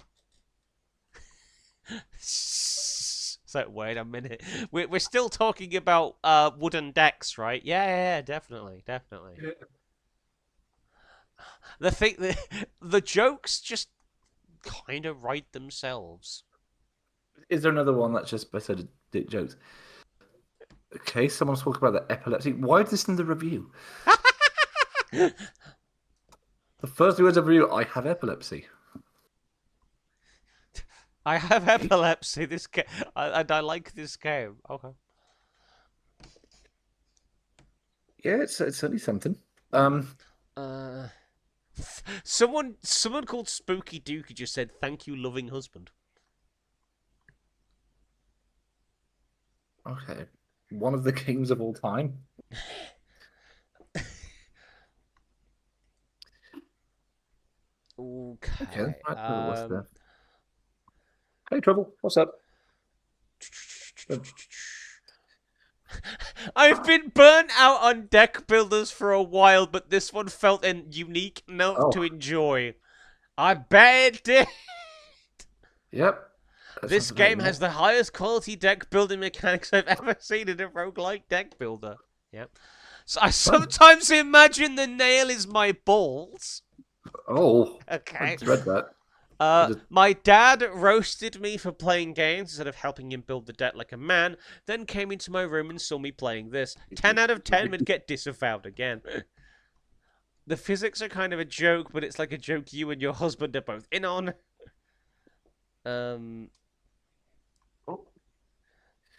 So wait a minute. We're still talking about wooden decks, right? Yeah, definitely. The jokes just kind of write themselves. Is there another one that's just better dick jokes? Okay, someone's talking about the epilepsy. Why is this in the review? The first words of the review, I have epilepsy. I have epilepsy. This game, and I like this game. Okay. Yeah, it's certainly something. Uh, someone called Spooky Dookie just said, "Thank you, loving husband." Okay, one of the kings of all time. Okay, Okay. what's there? Hey, Trouble, what's up? I've been burnt out on deck builders for a while, but this one felt unique enough Oh, to enjoy. I bet it did. yep. That This sounds about game has the highest quality deck building mechanics I've ever seen in a roguelike deck builder. Yep. So I sometimes imagine the nail is my balls. Oh, I Okay. just read that. I just... My dad roasted me for playing games instead of helping him build the deck like a man, then came into my room and saw me playing this. 10 out of 10 would get disavowed again. The physics are kind of a joke, but it's like a joke you and your husband are both in on.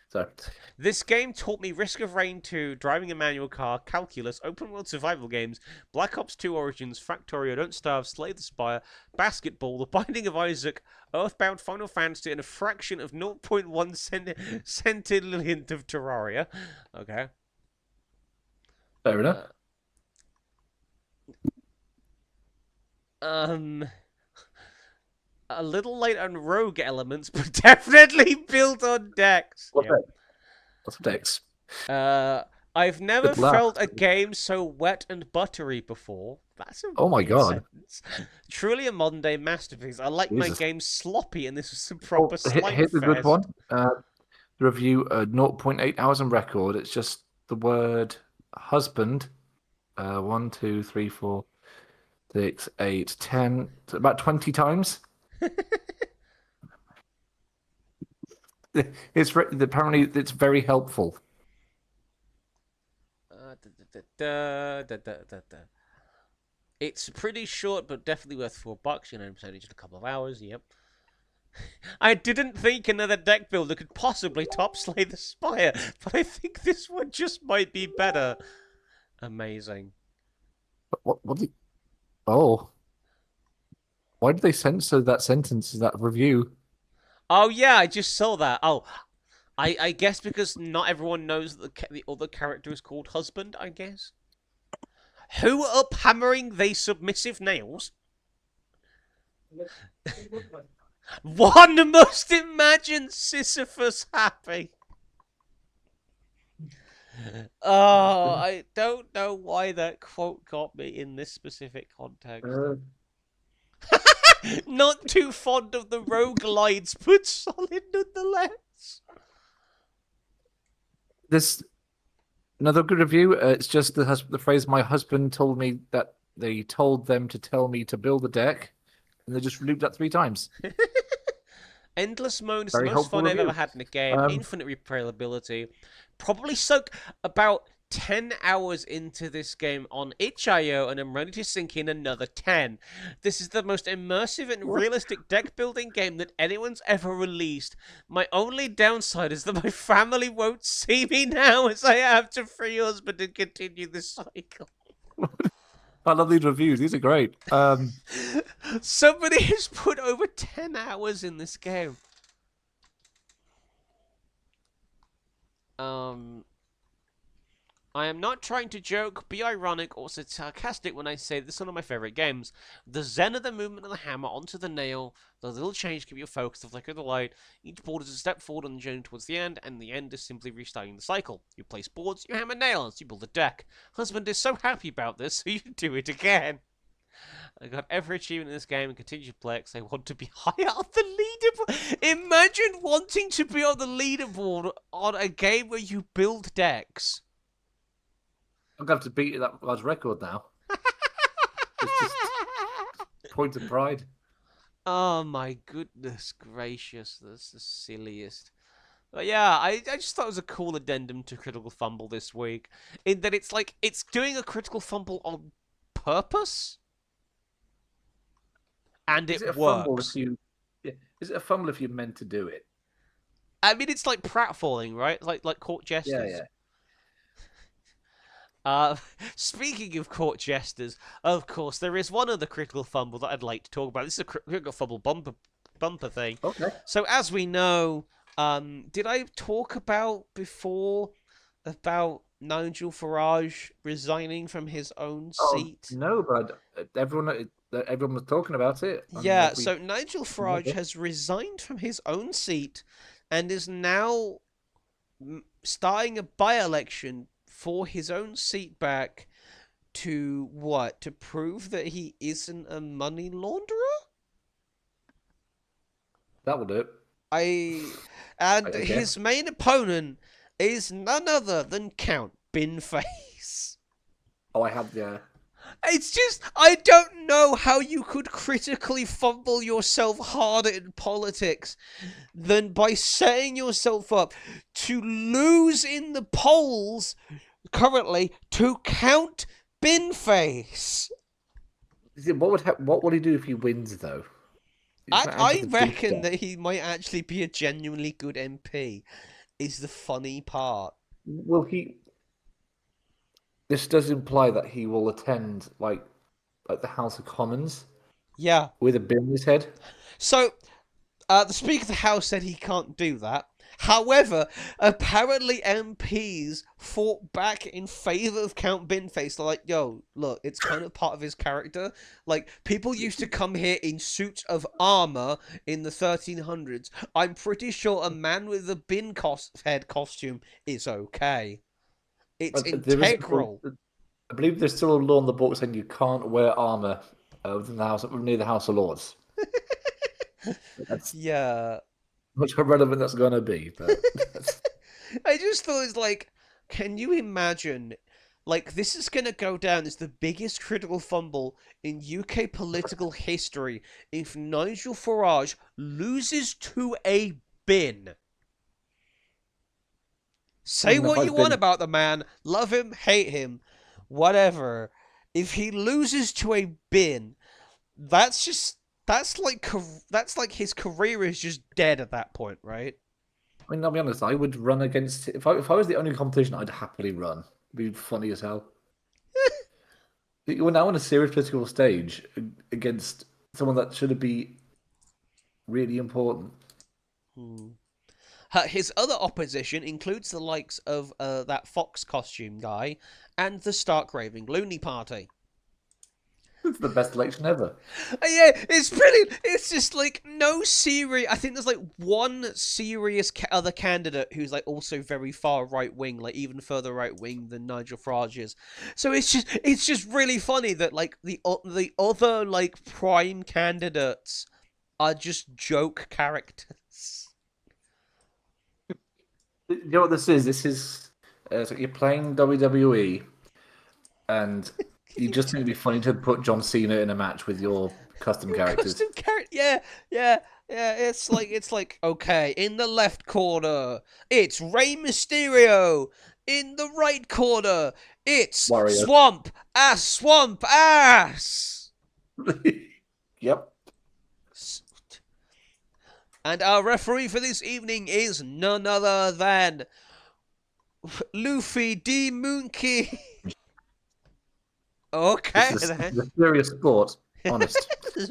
So, This game taught me Risk of Rain 2, driving a manual car, calculus, open world survival games, Black Ops 2 Origins, Factorio, Don't Starve, Slay the Spire, basketball, The Binding of Isaac, Earthbound, Final Fantasy, and a fraction of 0.1 centillionth of Terraria. Okay. fair enough. A little late on rogue elements, but definitely built on decks. What's Yep. that? What's Dex? I've never Good luck. felt a game so wet and buttery before. That's a Oh my weird God. sentence. Truly a modern day masterpiece. I like my Jesus. games sloppy, and this was some Oh, proper slime here's a good fest. one. The review, 0.8 hours on record. It's just the word husband. 1, 2, 3, 4, 6, 8, 10, about 20 times. Apparently it's very helpful. It's pretty short, but definitely worth $4. You know, it's only just a couple of hours. Yep. I didn't think another deck builder could possibly top Slay the Spire, but I think this one just might be better. Amazing. What did... Oh. Why did they censor that sentence in that review? Oh yeah, I just saw that. Oh, I guess because not everyone knows that the other character is called Husband, I guess. Who up hammering they submissive nails? One must imagine Sisyphus happy. Oh, I don't know why that quote got me in this specific context. Not too fond of the roguelites, but solid nonetheless. This another good review. It's just the phrase "my husband told me that they told them to tell me to build a deck," and they just looped that 3 times. Endless mode is Very the most helpful fun I've review. ever had in a game. Infinite replayability. Probably sunk about 10 hours into this game on itch.io, and I'm ready to sink in another 10. This is the most immersive and realistic deck building game that anyone's ever released. My only downside is that my family won't see me now, as I have to free husband and continue this cycle. I love these reviews. These are great. Somebody has put over 10 hours in this game. I am not trying to joke, be ironic, or sarcastic when I say this is one of my favorite games. The zen of the movement of the hammer onto the nail, the little change to keep your focus, the flicker of the light. Each board is a step forward on the journey towards the end, and the end is simply restarting the cycle. You place boards, you hammer nails, you build a deck. Husband is so happy about this, so you do it again. I got every achievement in this game and continue to play because I want to be higher on the leaderboard. Imagine wanting to be on the leaderboard on a game where you build decks. I'm going to have to beat that large record now. It's just point of pride. Oh my goodness gracious, that's the silliest. But yeah, I just thought it was a cool addendum to Critical Fumble this week. In that it's like, it's doing a Critical Fumble on purpose. And Is it it a fumble works. Is it a fumble if you're meant to do it? I mean, it's like pratfalling, right? Like court jesters. Yeah. Uh, Speaking of court jesters, of course, there is one other critical fumble that I'd like to talk about. This is a critical fumble bumper thing. Okay. So, as we know, did I talk about before about Nigel Farage resigning from his own Oh seat? no, but everyone was talking about it. On Yeah, every... so Nigel Farage has resigned from his own seat and is now starting a by-election for his own seat back to what? To prove that he isn't a money launderer? That will do it. And I his guess. main opponent is none other than Count Binface. Oh, I have, yeah. It's just, I don't know how you could critically fumble yourself harder in politics than by setting yourself up to lose in the polls currently to Count Binface. What would he do if he wins, though? He's gonna enter I the reckon detail. that he might actually be a genuinely good MP, is the funny part. Will he? This does imply that he will attend like the House of Commons Yeah. with a bin in his head. So, the Speaker of the House said he can't do that. However, apparently MPs fought back in favour of Count Binface. They're like, yo, look, it's kind of part of his character. Like, people used to come here in suits of armour in the 1300s. I'm pretty sure a man with a head costume is okay. It's There is integral. I believe there's still a law in the book saying you can't wear armor within the house, near the House of Lords. That's Yeah. much how relevant that's going to be. But I just thought it's like, can you imagine? Like, this is going to go down as the biggest critical fumble in UK political history if Nigel Farage loses to a bin. Say the what fight you want bin. about the man, love him, hate him, whatever. If he loses to a bin, that's just that's like his career is just dead at that point, right? I mean, I'll be honest. I would run against if I was the only competition, I'd happily run. It'd be funny as hell. You're now on a serious political stage against someone that should be really important. His other opposition includes the likes of that Fox costume guy and the Stark Raving Looney Party. It's the best election ever. Yeah, it's brilliant. It's just like no serious. I think there's like one serious other candidate who's like also very far right wing, like even further right wing than Nigel Farage is. So it's just really funny that like the other like prime candidates are just joke characters. You know what this is? This is so you're playing WWE, and you just think it'd be funny to put John Cena in a match with your custom characters. Custom character, yeah. It's like okay, in the left corner, it's Rey Mysterio. In the right corner, it's Warrior. Swamp Ass. Yep. And our referee for this evening is none other than Luffy D Monkey. Okay, This is then. a serious sport. Honest. This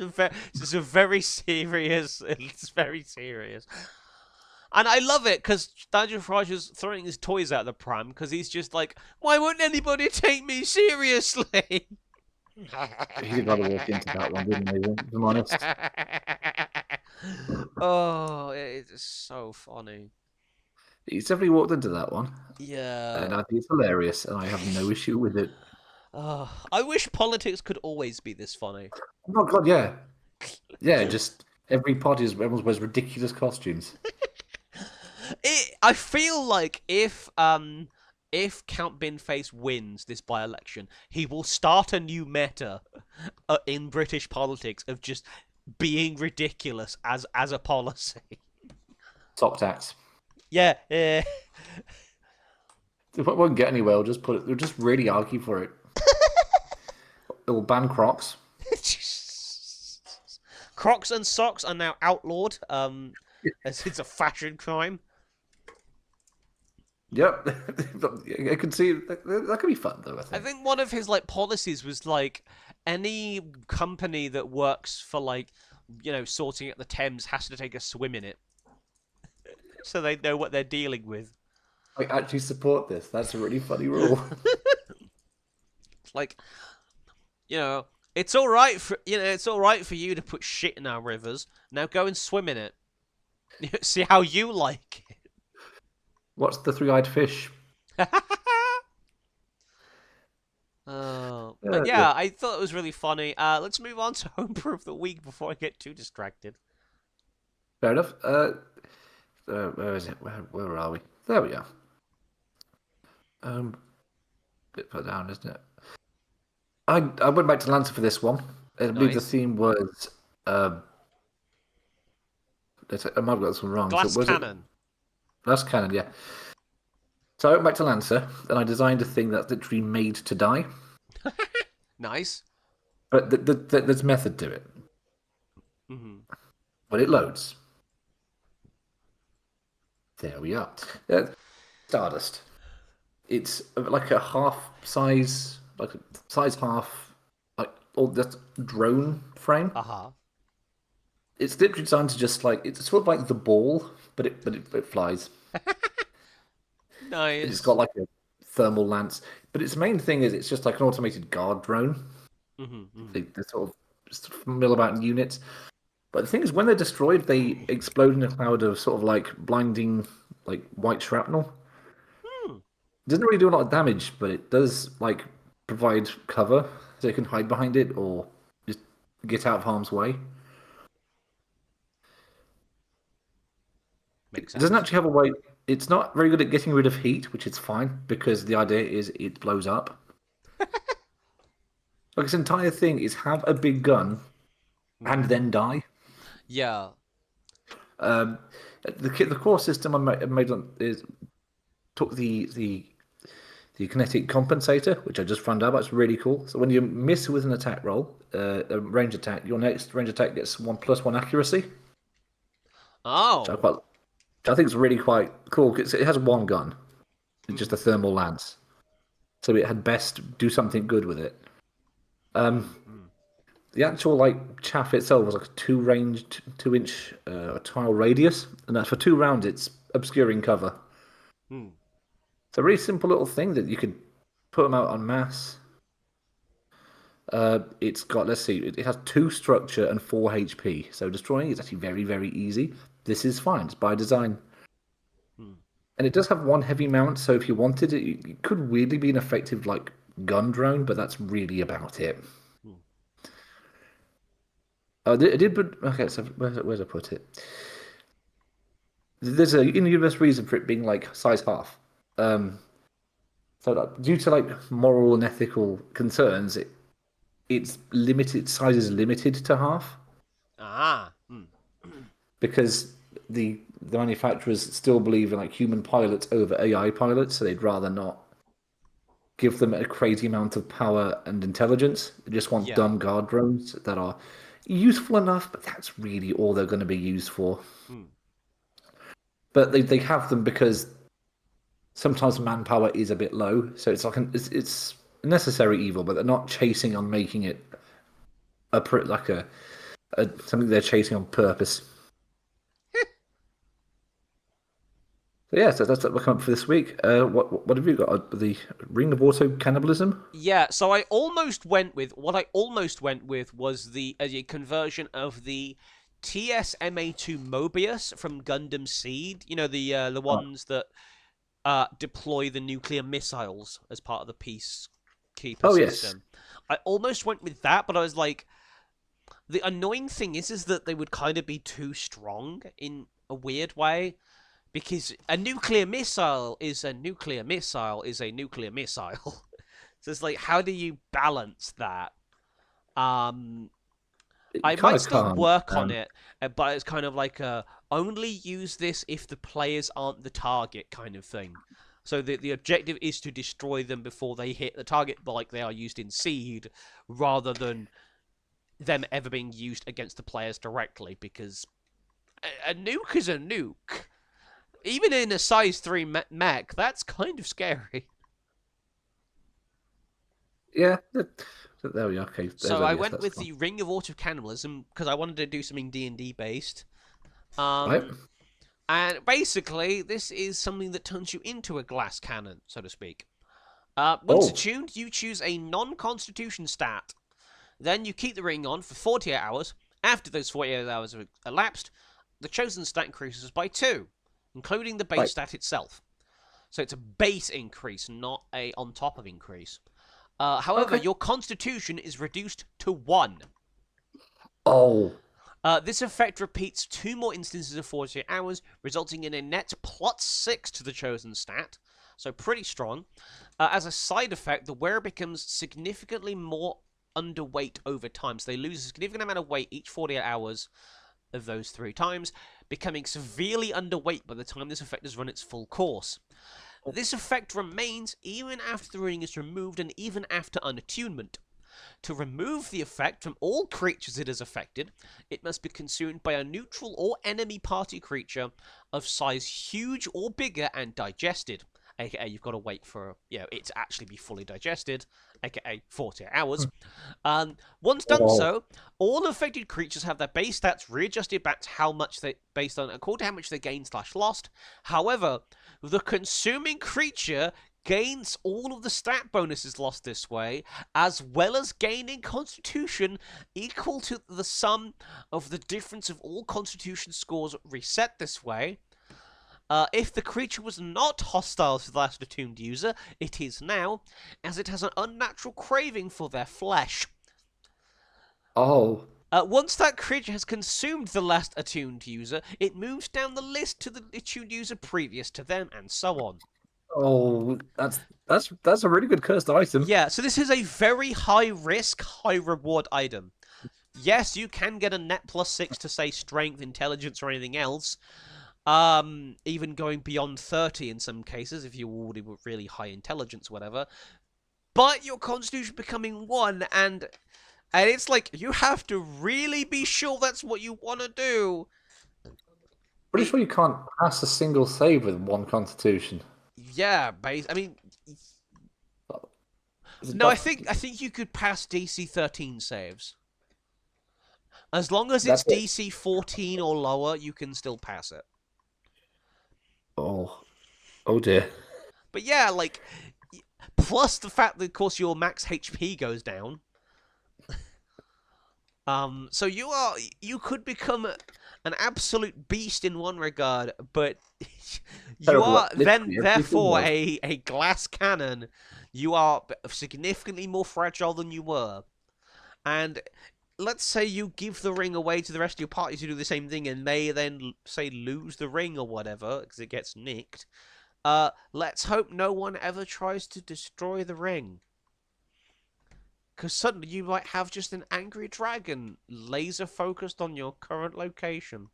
is a very serious. It's very serious. And I love it because Nigel Farage is throwing his toys out of the pram because he's just like, why won't anybody take me seriously? He'd rather walk into that one, didn't he? If I'm honest. Oh, it is so funny. He's definitely walked into that one. Yeah. And I think it's hilarious, and I have no issue with it. I wish politics could always be this funny. Oh my god, yeah. Yeah, just every party everyone wears ridiculous costumes. I feel like if Count Binface wins this by-election, he will start a new meta in British politics of just being ridiculous as a policy. Top tax. Yeah. If it won't get anywhere, we'll just put it. We'll just really argue for it. It will ban Crocs. Crocs and socks are now outlawed. As it's a fashion crime. Yep, I can see that could be fun though. I I think. think one of his like policies was like any company that works for like sorting out the Thames has to take a swim in it, so they know what they're dealing with. I actually support this. That's a really funny rule. Like you know, it's all right for it's all right for you to put shit in our rivers. Now go and swim in it. See how you like What's the three-eyed fish? it. But Yeah. yeah, I thought it was really funny. Let's move on to Homebrew of the Week before I get too distracted. Fair enough. Where is it? Where are we? There we are. Bit put down, isn't it? I went back to Lancer for this one. I believe the Nice. theme was. I might have got this one wrong. Glass so was cannon. It Glass Cannon, yeah. So I went back to Lancer and I designed a thing that's literally made to die, Nice. but there's method to it. Hmm. When it loads, there we are. Stardust. It's like a half size, like a size half, like all that drone frame. Uh-huh. It's literally designed to just like it's sort of like the ball, but it flies. It's Nice. got like a thermal lance, but its main thing is it's just like an automated guard drone. Hmm. They sort of just mill about in units. But the thing is, when they're destroyed, they explode in a cloud of sort of like blinding, like white shrapnel. Hmm. It doesn't really do a lot of damage, but it does like provide cover so you can hide behind it or just get out of harm's way. Makes It doesn't sense. actually have a way. It's not very good at getting rid of heat, which is fine because the idea is it blows up. Like its entire thing is have a big gun and then die. Yeah. Um, the core system I made on is took the kinetic compensator, which I just found out. That's really cool. So when you miss with an attack roll, a range attack, your next range attack gets 1+1 accuracy. Oh. Which I think is really quite cool because it has one gun. It's just a thermal lance, so it had best do something good with it. The actual like chaff itself was like a 2-inch tile radius, and that's for 2 rounds. It's obscuring cover. Hmm. It's a really simple little thing that you could put them out en masse. It's got, let's see, it has 2 structure and 4 HP, so destroying it is actually very, very easy. This is fine, it's by design. And it does have 1 heavy mount, so if you wanted it, it could weirdly be an effective like gun drone, but that's really about it. I did put, okay, so where's I put it? There's a in-universe reason for it being like size half. So due to like moral and ethical concerns, its limited size is limited to half Ah. Hmm. because the manufacturers still believe in like human pilots over AI pilots, so they'd rather not give them a crazy amount of power and intelligence. They just want Yeah. dumb guard drones that are useful enough, but that's really all they're going to be used for. But they have them because sometimes manpower is a bit low, so it's like it's a necessary evil, but they're not chasing on making it a something they're chasing on purpose. So yeah, so that's what we're coming up for this week. What have you got? The Ring of Auto Cannibalism? Yeah, so what I almost went with was the a conversion of the TSMA2 Mobius from Gundam Seed. You know, the ones that deploy the nuclear missiles as part of the Peacekeeper Yes. system. I almost went with that, but I was like, the annoying thing is that they would kind of be too strong in a weird way. Because a nuclear missile is a nuclear missile is a nuclear missile. So it's like, how do you balance that? I might still work on it, but it's kind of like a only use this if the players aren't the target kind of thing. So the objective is to destroy them before they hit the target, like they are used in Seed, rather than them ever being used against the players directly, because a nuke is a nuke. Even in a size 3 mech, that's kind of scary. Yeah, there we are. Okay, So I went with the Ring of Auto Cannibalism because I wanted to do something D&D based. Right. And basically, this is something that turns you into a glass cannon, so to speak. Once attuned, you choose a non-constitution stat. Then you keep the ring on for 48 hours. After those 48 hours have elapsed, the chosen stat increases by 2, including the base stat itself. So it's a base increase, not a on top of increase. However, your constitution is reduced to 1. Oh. This effect repeats 2 more instances of 48 hours, resulting in a net +6 to the chosen stat. So pretty strong. As a side effect, the wearer becomes significantly more underweight over time. So they lose a significant amount of weight each 48 hours of those 3 times, becoming severely underweight by the time this effect has run its full course. This effect remains even after the ring is removed and even after unattunement. To remove the effect from all creatures it has affected, it must be consumed by a neutral or enemy party creature of size huge or bigger and digested. AKA, you've got to wait for it to actually be fully digested, AKA 48 hours. Once done so, all affected creatures have their base stats readjusted back to how much they, based on according to how much they gained/lost. However, the consuming creature gains all of the stat bonuses lost this way, as well as gaining constitution equal to the sum of the difference of all constitution scores reset this way. If the creature was not hostile to the last attuned user, it is now, as it has an unnatural craving for their flesh. Oh. Once that creature has consumed the last attuned user, it moves down the list to the attuned user previous to them, and so on. Oh, that's a really good cursed item. Yeah, so this is a very high risk, high reward item. Yes, you can get a net +6 to say strength, intelligence, or anything else. Even going beyond 30 in some cases if you already were really high intelligence or whatever. But your constitution becoming 1 and it's like you have to really be sure that's what you want to do. Pretty sure you can't pass a single save with 1 constitution. Yeah, I mean, no, I think you could pass DC 13 saves. As long as it's DC 14 or lower, you can still pass it. Oh dear. But yeah, like, plus the fact that, of course, your max HP goes down. So you could become an absolute beast in one regard, but you are then therefore a glass cannon. You are significantly more fragile than you were. And let's say you give the ring away to the rest of your party to do the same thing, and they then, say, lose the ring or whatever, because it gets nicked. Let's hope no one ever tries to destroy the ring. Because suddenly you might have just an angry dragon laser-focused on your current location.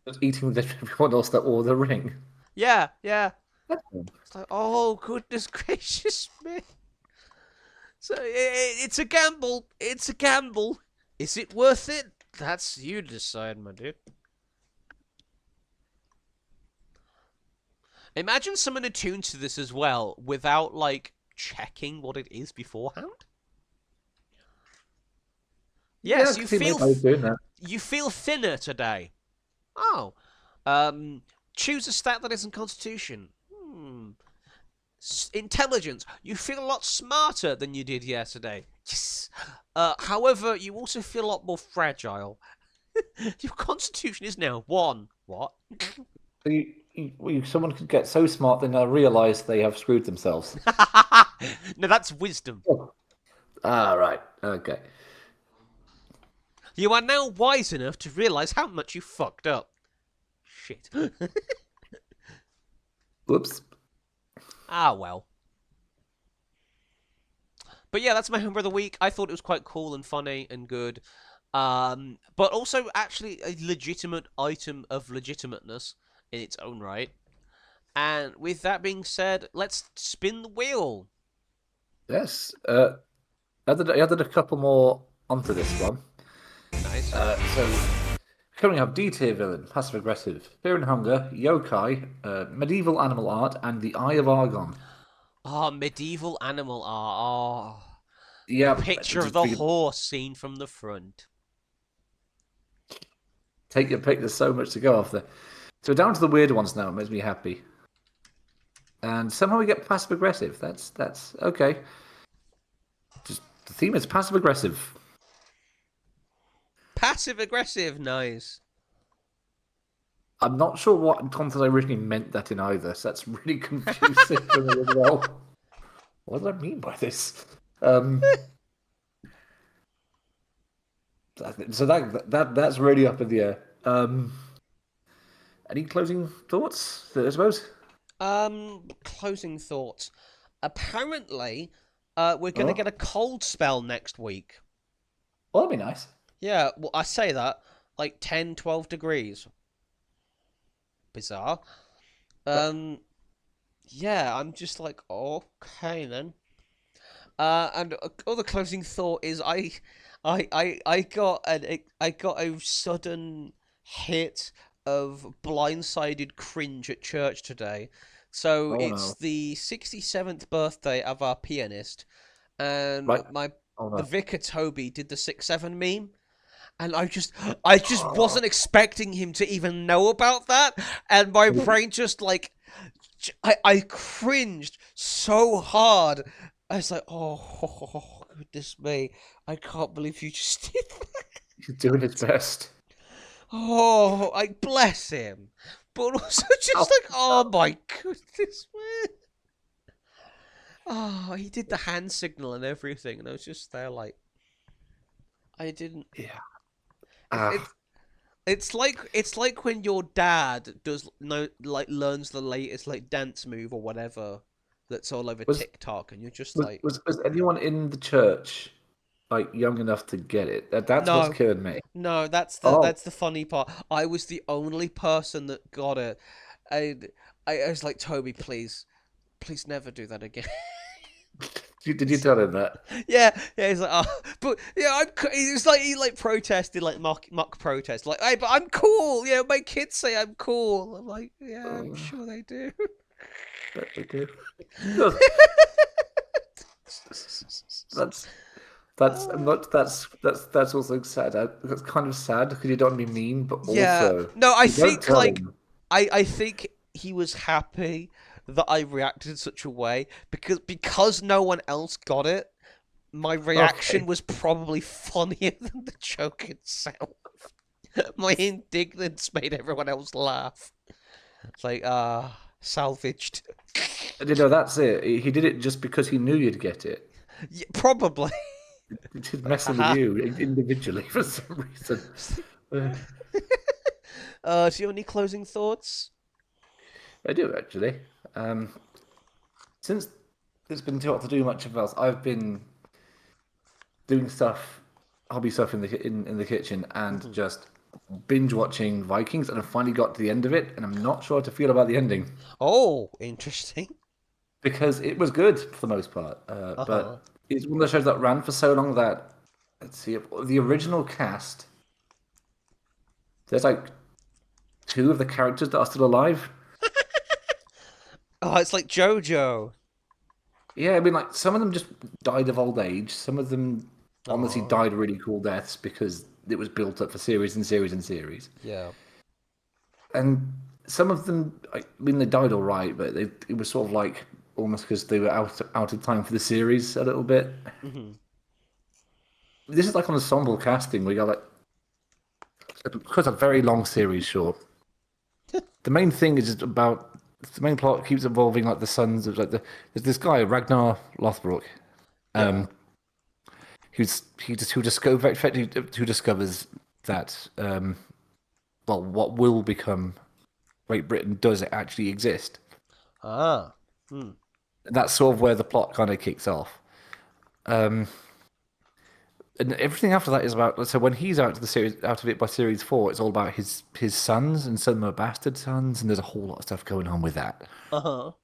Just eating everyone else that wore the ring. Yeah. It's like, oh, goodness gracious me. So, it's a gamble. It's a gamble. Is it worth it? That's you decide, my dude. Imagine someone attuned to this as well without, like, checking what it is beforehand. Yes, you feel thinner today. Oh. Choose a stat that isn't Constitution. Intelligence. You feel a lot smarter than you did yesterday. Yes. However, you also feel a lot more fragile. Your Constitution is now 1. What? Someone could get so smart they now realise they have screwed themselves. No, that's wisdom. Ah, right. Okay. You are now wise enough to realise how much you fucked up. Shit. Whoops. Ah, well. But yeah, that's my Homebrew of the Week. I thought it was quite cool and funny and good. But also actually a legitimate item of legitimateness in its own right. And with that being said, let's spin the wheel. Yes. I added a couple more onto this one. Nice. So Currently have D tier villain, passive aggressive, fear and hunger, yokai, medieval animal art, and the Eye of Argon. Ah, medieval animal art. Ah, the Yeah, picture of just the horse seen from the front. take your pick. There's so much to go off there. So we're down to the weird ones now. It makes me happy. And somehow we get passive aggressive. That's okay. Just the theme is passive aggressive. Passive aggressive, nice. I'm not sure what context I originally meant that in either, so that's really confusing for me as well. What did I mean by this? So that's really up in the air. Any closing thoughts, I suppose? Closing thoughts. Apparently, we're gonna get a cold spell next week. Well, that'd be nice. Yeah, well, I say that, like 10, 12 degrees. Bizarre. Yeah, I'm just like, okay then. And other closing thought is I got a sudden hit of blindsided cringe at church today. So it's the 67th birthday of our pianist, and the vicar Toby did the 6-7 meme. And I just wasn't expecting him to even know about that, and my brain just like, I cringed so hard. I was like, oh goodness me, I can't believe you just did that. He's doing his best. Oh, I bless him, but also just like, oh my goodness, man. Oh, he did the hand signal and everything, and I was just there like, I didn't. Yeah. It's like when your dad learns the latest like dance move or whatever that's all over TikTok, and you're just like, was anyone in the church like young enough to get it? That's what's killing me. No, that's the funny part. I was the only person that got it. I was like, Toby, please never do that again. Did you tell him that? Yeah. He's like, oh, but yeah, he was like, he like protested, like mock protest, like, hey, but I'm cool. Yeah, my kids say I'm cool. I'm like, yeah, I'm sure they do. Bet they do. That's also sad. That's kind of sad because you don't want to be mean, but also no, I think like I think he was happy that I reacted in such a way because no one else got it. My reaction was probably funnier than the joke itself. My indignance made everyone else laugh. It's like, salvaged. That's it. He did it just because he knew you'd get it. Yeah, probably. He's messing with you individually for some reason. Do you have any closing thoughts? I do actually. Since there's been too hot to do much of else, I've been doing hobby stuff in the kitchen, and just binge watching Vikings, and I finally got to the end of it, and I'm not sure how to feel about the ending. Oh, interesting. Because it was good for the most part, but it's one of the shows that ran for so long that, let's see, the original cast, there's like 2 of the characters that are still alive. Oh, it's like JoJo. Yeah, I mean, like, some of them just died of old age. Some of them honestly died really cool deaths because it was built up for series and series and series. Yeah. And some of them, I mean, they died all right, but it was sort of like almost because they were out of time for the series a little bit. Mm-hmm. This is like on ensemble casting. We got like, because a very long series, sure. The main thing is about. The main plot keeps evolving, like the sons of there's this guy Ragnar Lothbrok, who discovers that what will become Great Britain does actually exist. That's sort of where the plot kind of kicks off. And everything after that is about. So when he's out of it by series 4, it's all about his sons, and some are bastard sons, and there's a whole lot of stuff going on with that. So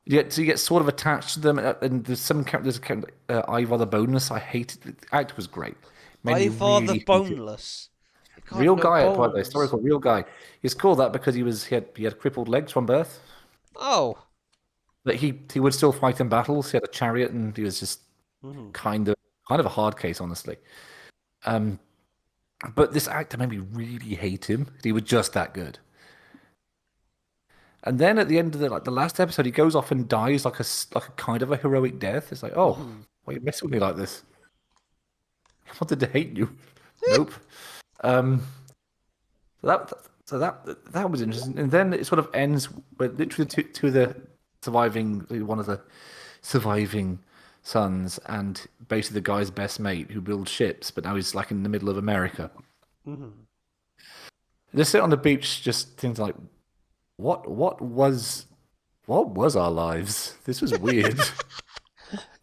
you get sort of attached to them, and there's some characters. Ivar the Boneless, I hated. The act was great. Ivar the Boneless. God, Real no guy, by the way, bones. historical real guy. He's called that because he had crippled legs from birth. Oh. But he would still fight in battles. He had a chariot, and he was just Mhm. kind of a hard case, honestly. But this actor made me really hate him. He was just that good. And then at the end of the last episode, he goes off and dies like a kind of a heroic death. It's like, oh, why are you messing with me like this? I wanted to hate you. Nope. Um, so that was interesting. And then it sort of ends with literally one of the surviving sons, and basically the guy's best mate who builds ships, but now he's like in the middle of America. They sit on the beach, just things like, what was our lives? This was weird.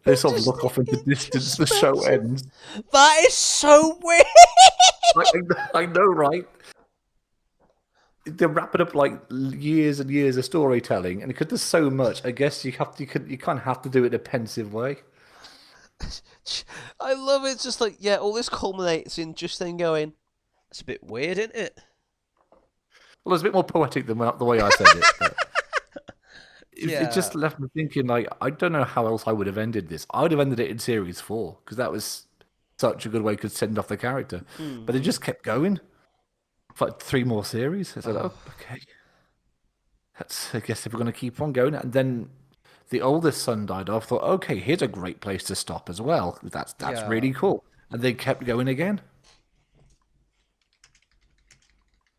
They sort of look off into distance. The show ends. That is so weird. I know, right? They're wrapping up like years and years of storytelling, and because there's so much, I guess you kind of have to do it in a pensive way. I love it. It's just like, yeah, all this culminates in just then going, it's a bit weird, isn't it? Well, it's a bit more poetic than the way I said it. But it just left me thinking, like, I don't know how else I would have ended this. I would have ended it in series 4 because that was such a good way to send off the character. But it just kept going for like 3 more series. It's like, oh, okay. I guess if we're going to keep on going. And then the oldest son died off. I thought, okay, here's a great place to stop as well. That's really cool. And they kept going again.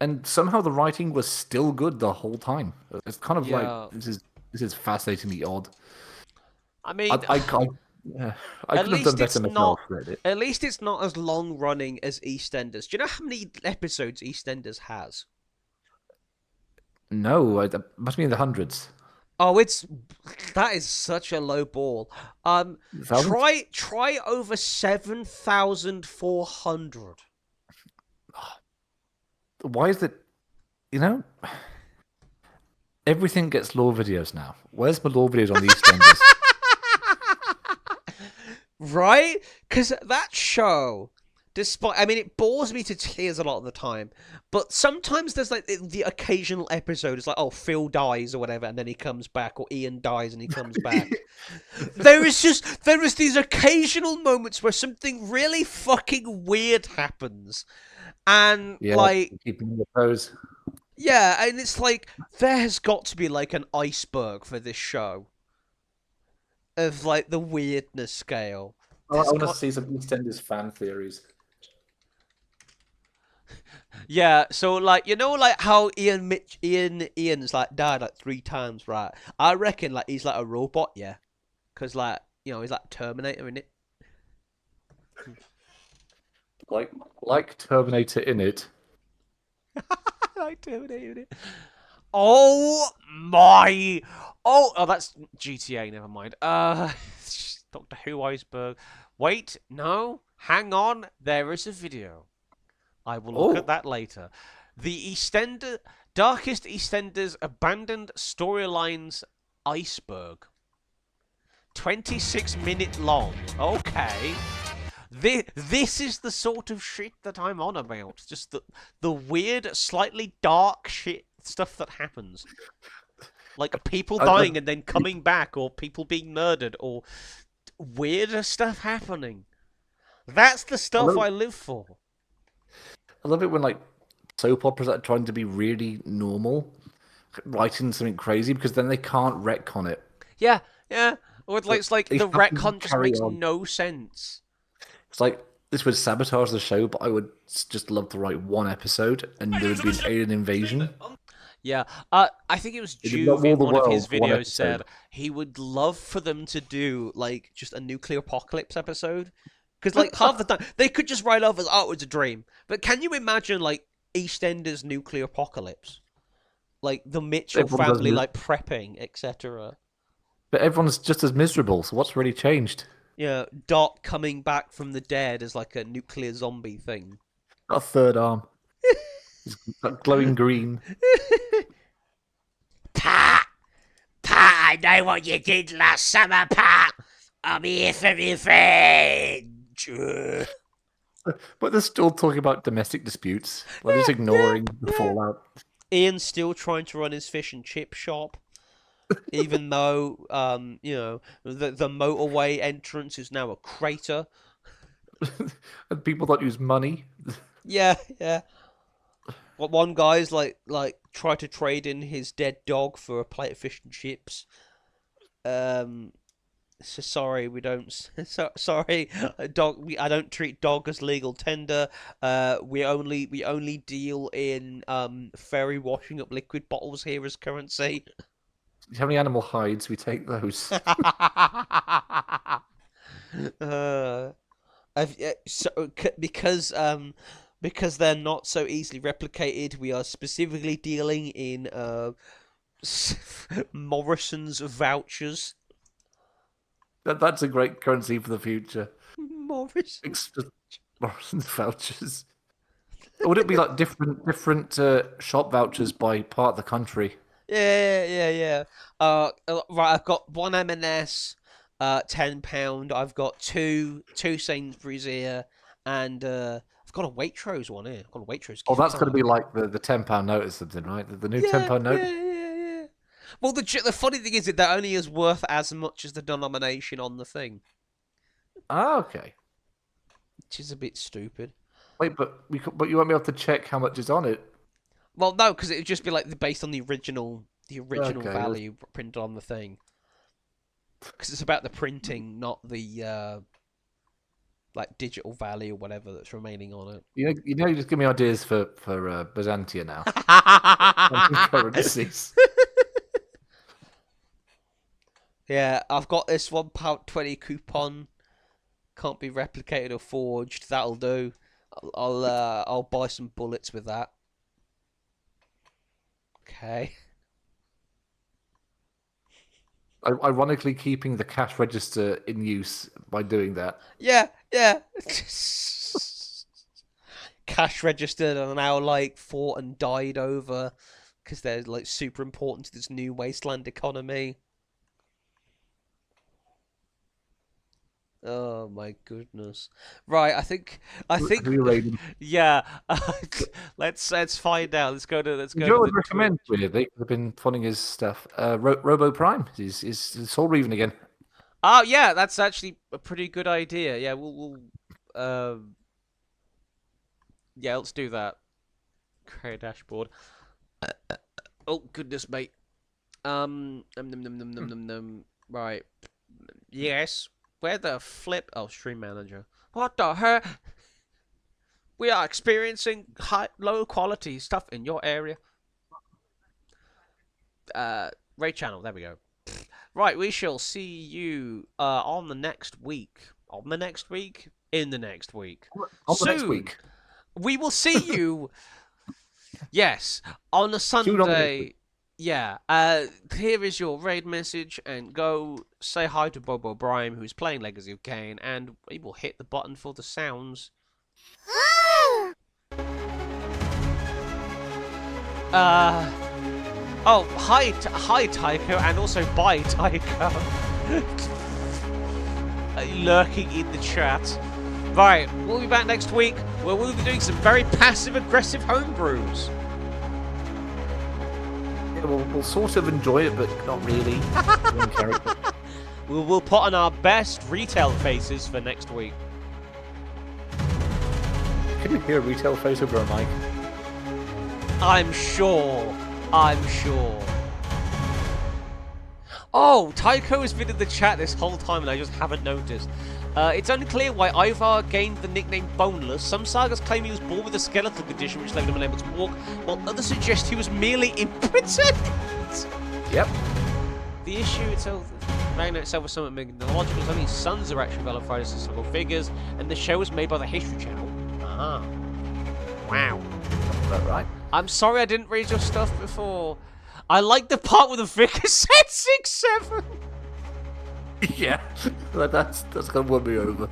And somehow the writing was still good the whole time. It's kind of like this is fascinatingly odd. I mean, I could have done better myself. At least it's not as long running as EastEnders. Do you know how many episodes EastEnders has? No, it must be in the hundreds. Oh, that is such a low ball. Try over 7,400. Why is it? Everything gets law videos now. Where's my law videos on the EastEnders? Right? Because that show, it bores me to tears a lot of the time, but sometimes there's like the occasional episode. It's like, oh, Phil dies or whatever, and then he comes back, or Ian dies and he comes back. There is these occasional moments where something really fucking weird happens. And keeping the pose. Yeah, and it's like there has got to be like an iceberg for this show of like the weirdness scale. I want to see some EastEnders fan theories. Yeah, so like like how Ian's like died like 3 times, right? I reckon like he's like a robot, yeah, because like he's like Terminator in it. Like Terminator in it. Like Terminator in it. Oh my! Oh, that's GTA. Never mind. Doctor Who iceberg. Wait, no, hang on. There is a video. I will look at that later. The Darkest EastEnders abandoned storylines iceberg. 26-minute long. Okay. This is the sort of shit that I'm on about. Just the weird, slightly dark shit stuff that happens. Like people dying and then coming back, or people being murdered, or weirder stuff happening. That's the stuff I live for. I love it when like soap operas are trying to be really normal, writing something crazy, because then they can't retcon it. Yeah. Or it's like the retcon just makes no sense. It's like, this would sabotage the show, but I would just love to write one episode and there would be an alien invasion. Yeah, I think it was Juve in one of his videos said he would love for them to do like just a nuclear apocalypse episode. Because like half the time they could just write off as, oh, it's a dream. But can you imagine like EastEnders nuclear apocalypse? Like the Mitchell family like prepping, etc. But everyone's just as miserable, so what's really changed? Yeah, Dot coming back from the dead as like a nuclear zombie thing. Got a third arm. He's got glowing green. Pa! Pa, I know what you did last summer, Pa! I'm here for revenge! But they're still talking about domestic disputes. They're just ignoring the fallout. Ian's still trying to run his fish and chip shop, even though the motorway entrance is now a crater. And people don't use money. Yeah, yeah. What one guy's like try to trade in his dead dog for a plate of fish and chips. So sorry, we don't. Sorry, dog. I don't treat dog as legal tender. We only deal in fairy washing up liquid bottles here as currency. How many animal hides? We take those. Because they're not so easily replicated, we are specifically dealing in Morrison's vouchers. That's a great currency for the future. Morrison's vouchers. Would it be like different shop vouchers by part of the country? Yeah. Right, I've got one M&S, £10. I've got two Sainsbury's here, and I've got a Waitrose one here. I've got a Waitrose. Oh, that's going to be like the £10 note or something, right? The new £10 note. Yeah. Well, the funny thing is that they're only as worth as much as the denomination on the thing. Ah, okay. Which is a bit stupid. Wait, but you won't be able to check how much is on it. Well, no, because it would just be like based on the original Okay. value printed on the thing. Because it's about the printing, not the like digital value or whatever that's remaining on it. You just give me ideas for Byzantium now. Currencies. Yeah, I've got this £1.20 coupon. Can't be replicated or forged. That'll do. I'll buy some bullets with that. Okay. Ironically, keeping the cash register in use by doing that. Yeah. Cash registered are now like fought and died over because they're like super important to this new wasteland economy. Oh my goodness! Right, I think. Yeah. Let's find out. Let's go to. Joe would recommend weirdly. I've been following his stuff. Robo Prime is Soul Reaving again. Oh yeah, that's actually a pretty good idea. Yeah, we'll yeah, let's do that. Create a dashboard. Oh goodness, mate. Right. Yes. Where the flip? Oh, Stream Manager. What the heck? We are experiencing low quality stuff in your area. Raid channel. There we go. Right, we shall see you on the next week. On the next week? In the next week. On the next week. We will see you. Yes, on a Sunday. Yeah. Here is your raid message, and go say hi to Bobo Brime, who's playing Legacy of Kain, and we will hit the button for the sounds. Oh, hi Tycho, and also bye Tycho. Lurking in the chat. Right, we'll be back next week, where we'll be doing some very passive-aggressive homebrews. Yeah, we'll sort of enjoy it, but not really. We'll put on our best retail faces for next week. Can you hear a retail face over a mic? I'm sure. Oh, Tycho has been in the chat this whole time and I just haven't noticed. It's unclear why Ivar gained the nickname Boneless. Some sagas claim he was born with a skeletal condition which left him unable to walk, while others suggest he was merely impotent. Yep. The issue itself, Magna itself was somewhat mythological, as only his sons are actually vilified as historical figures, and the show was made by the History Channel. Ah. Wow. Is that right? I'm sorry I didn't read your stuff before. I like the part where the vicar said 6-7. Yeah, that's gonna win me over.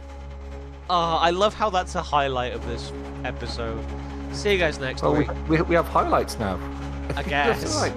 I love how that's a highlight of this episode. See you guys next week. We have highlights now. I guess. That's right.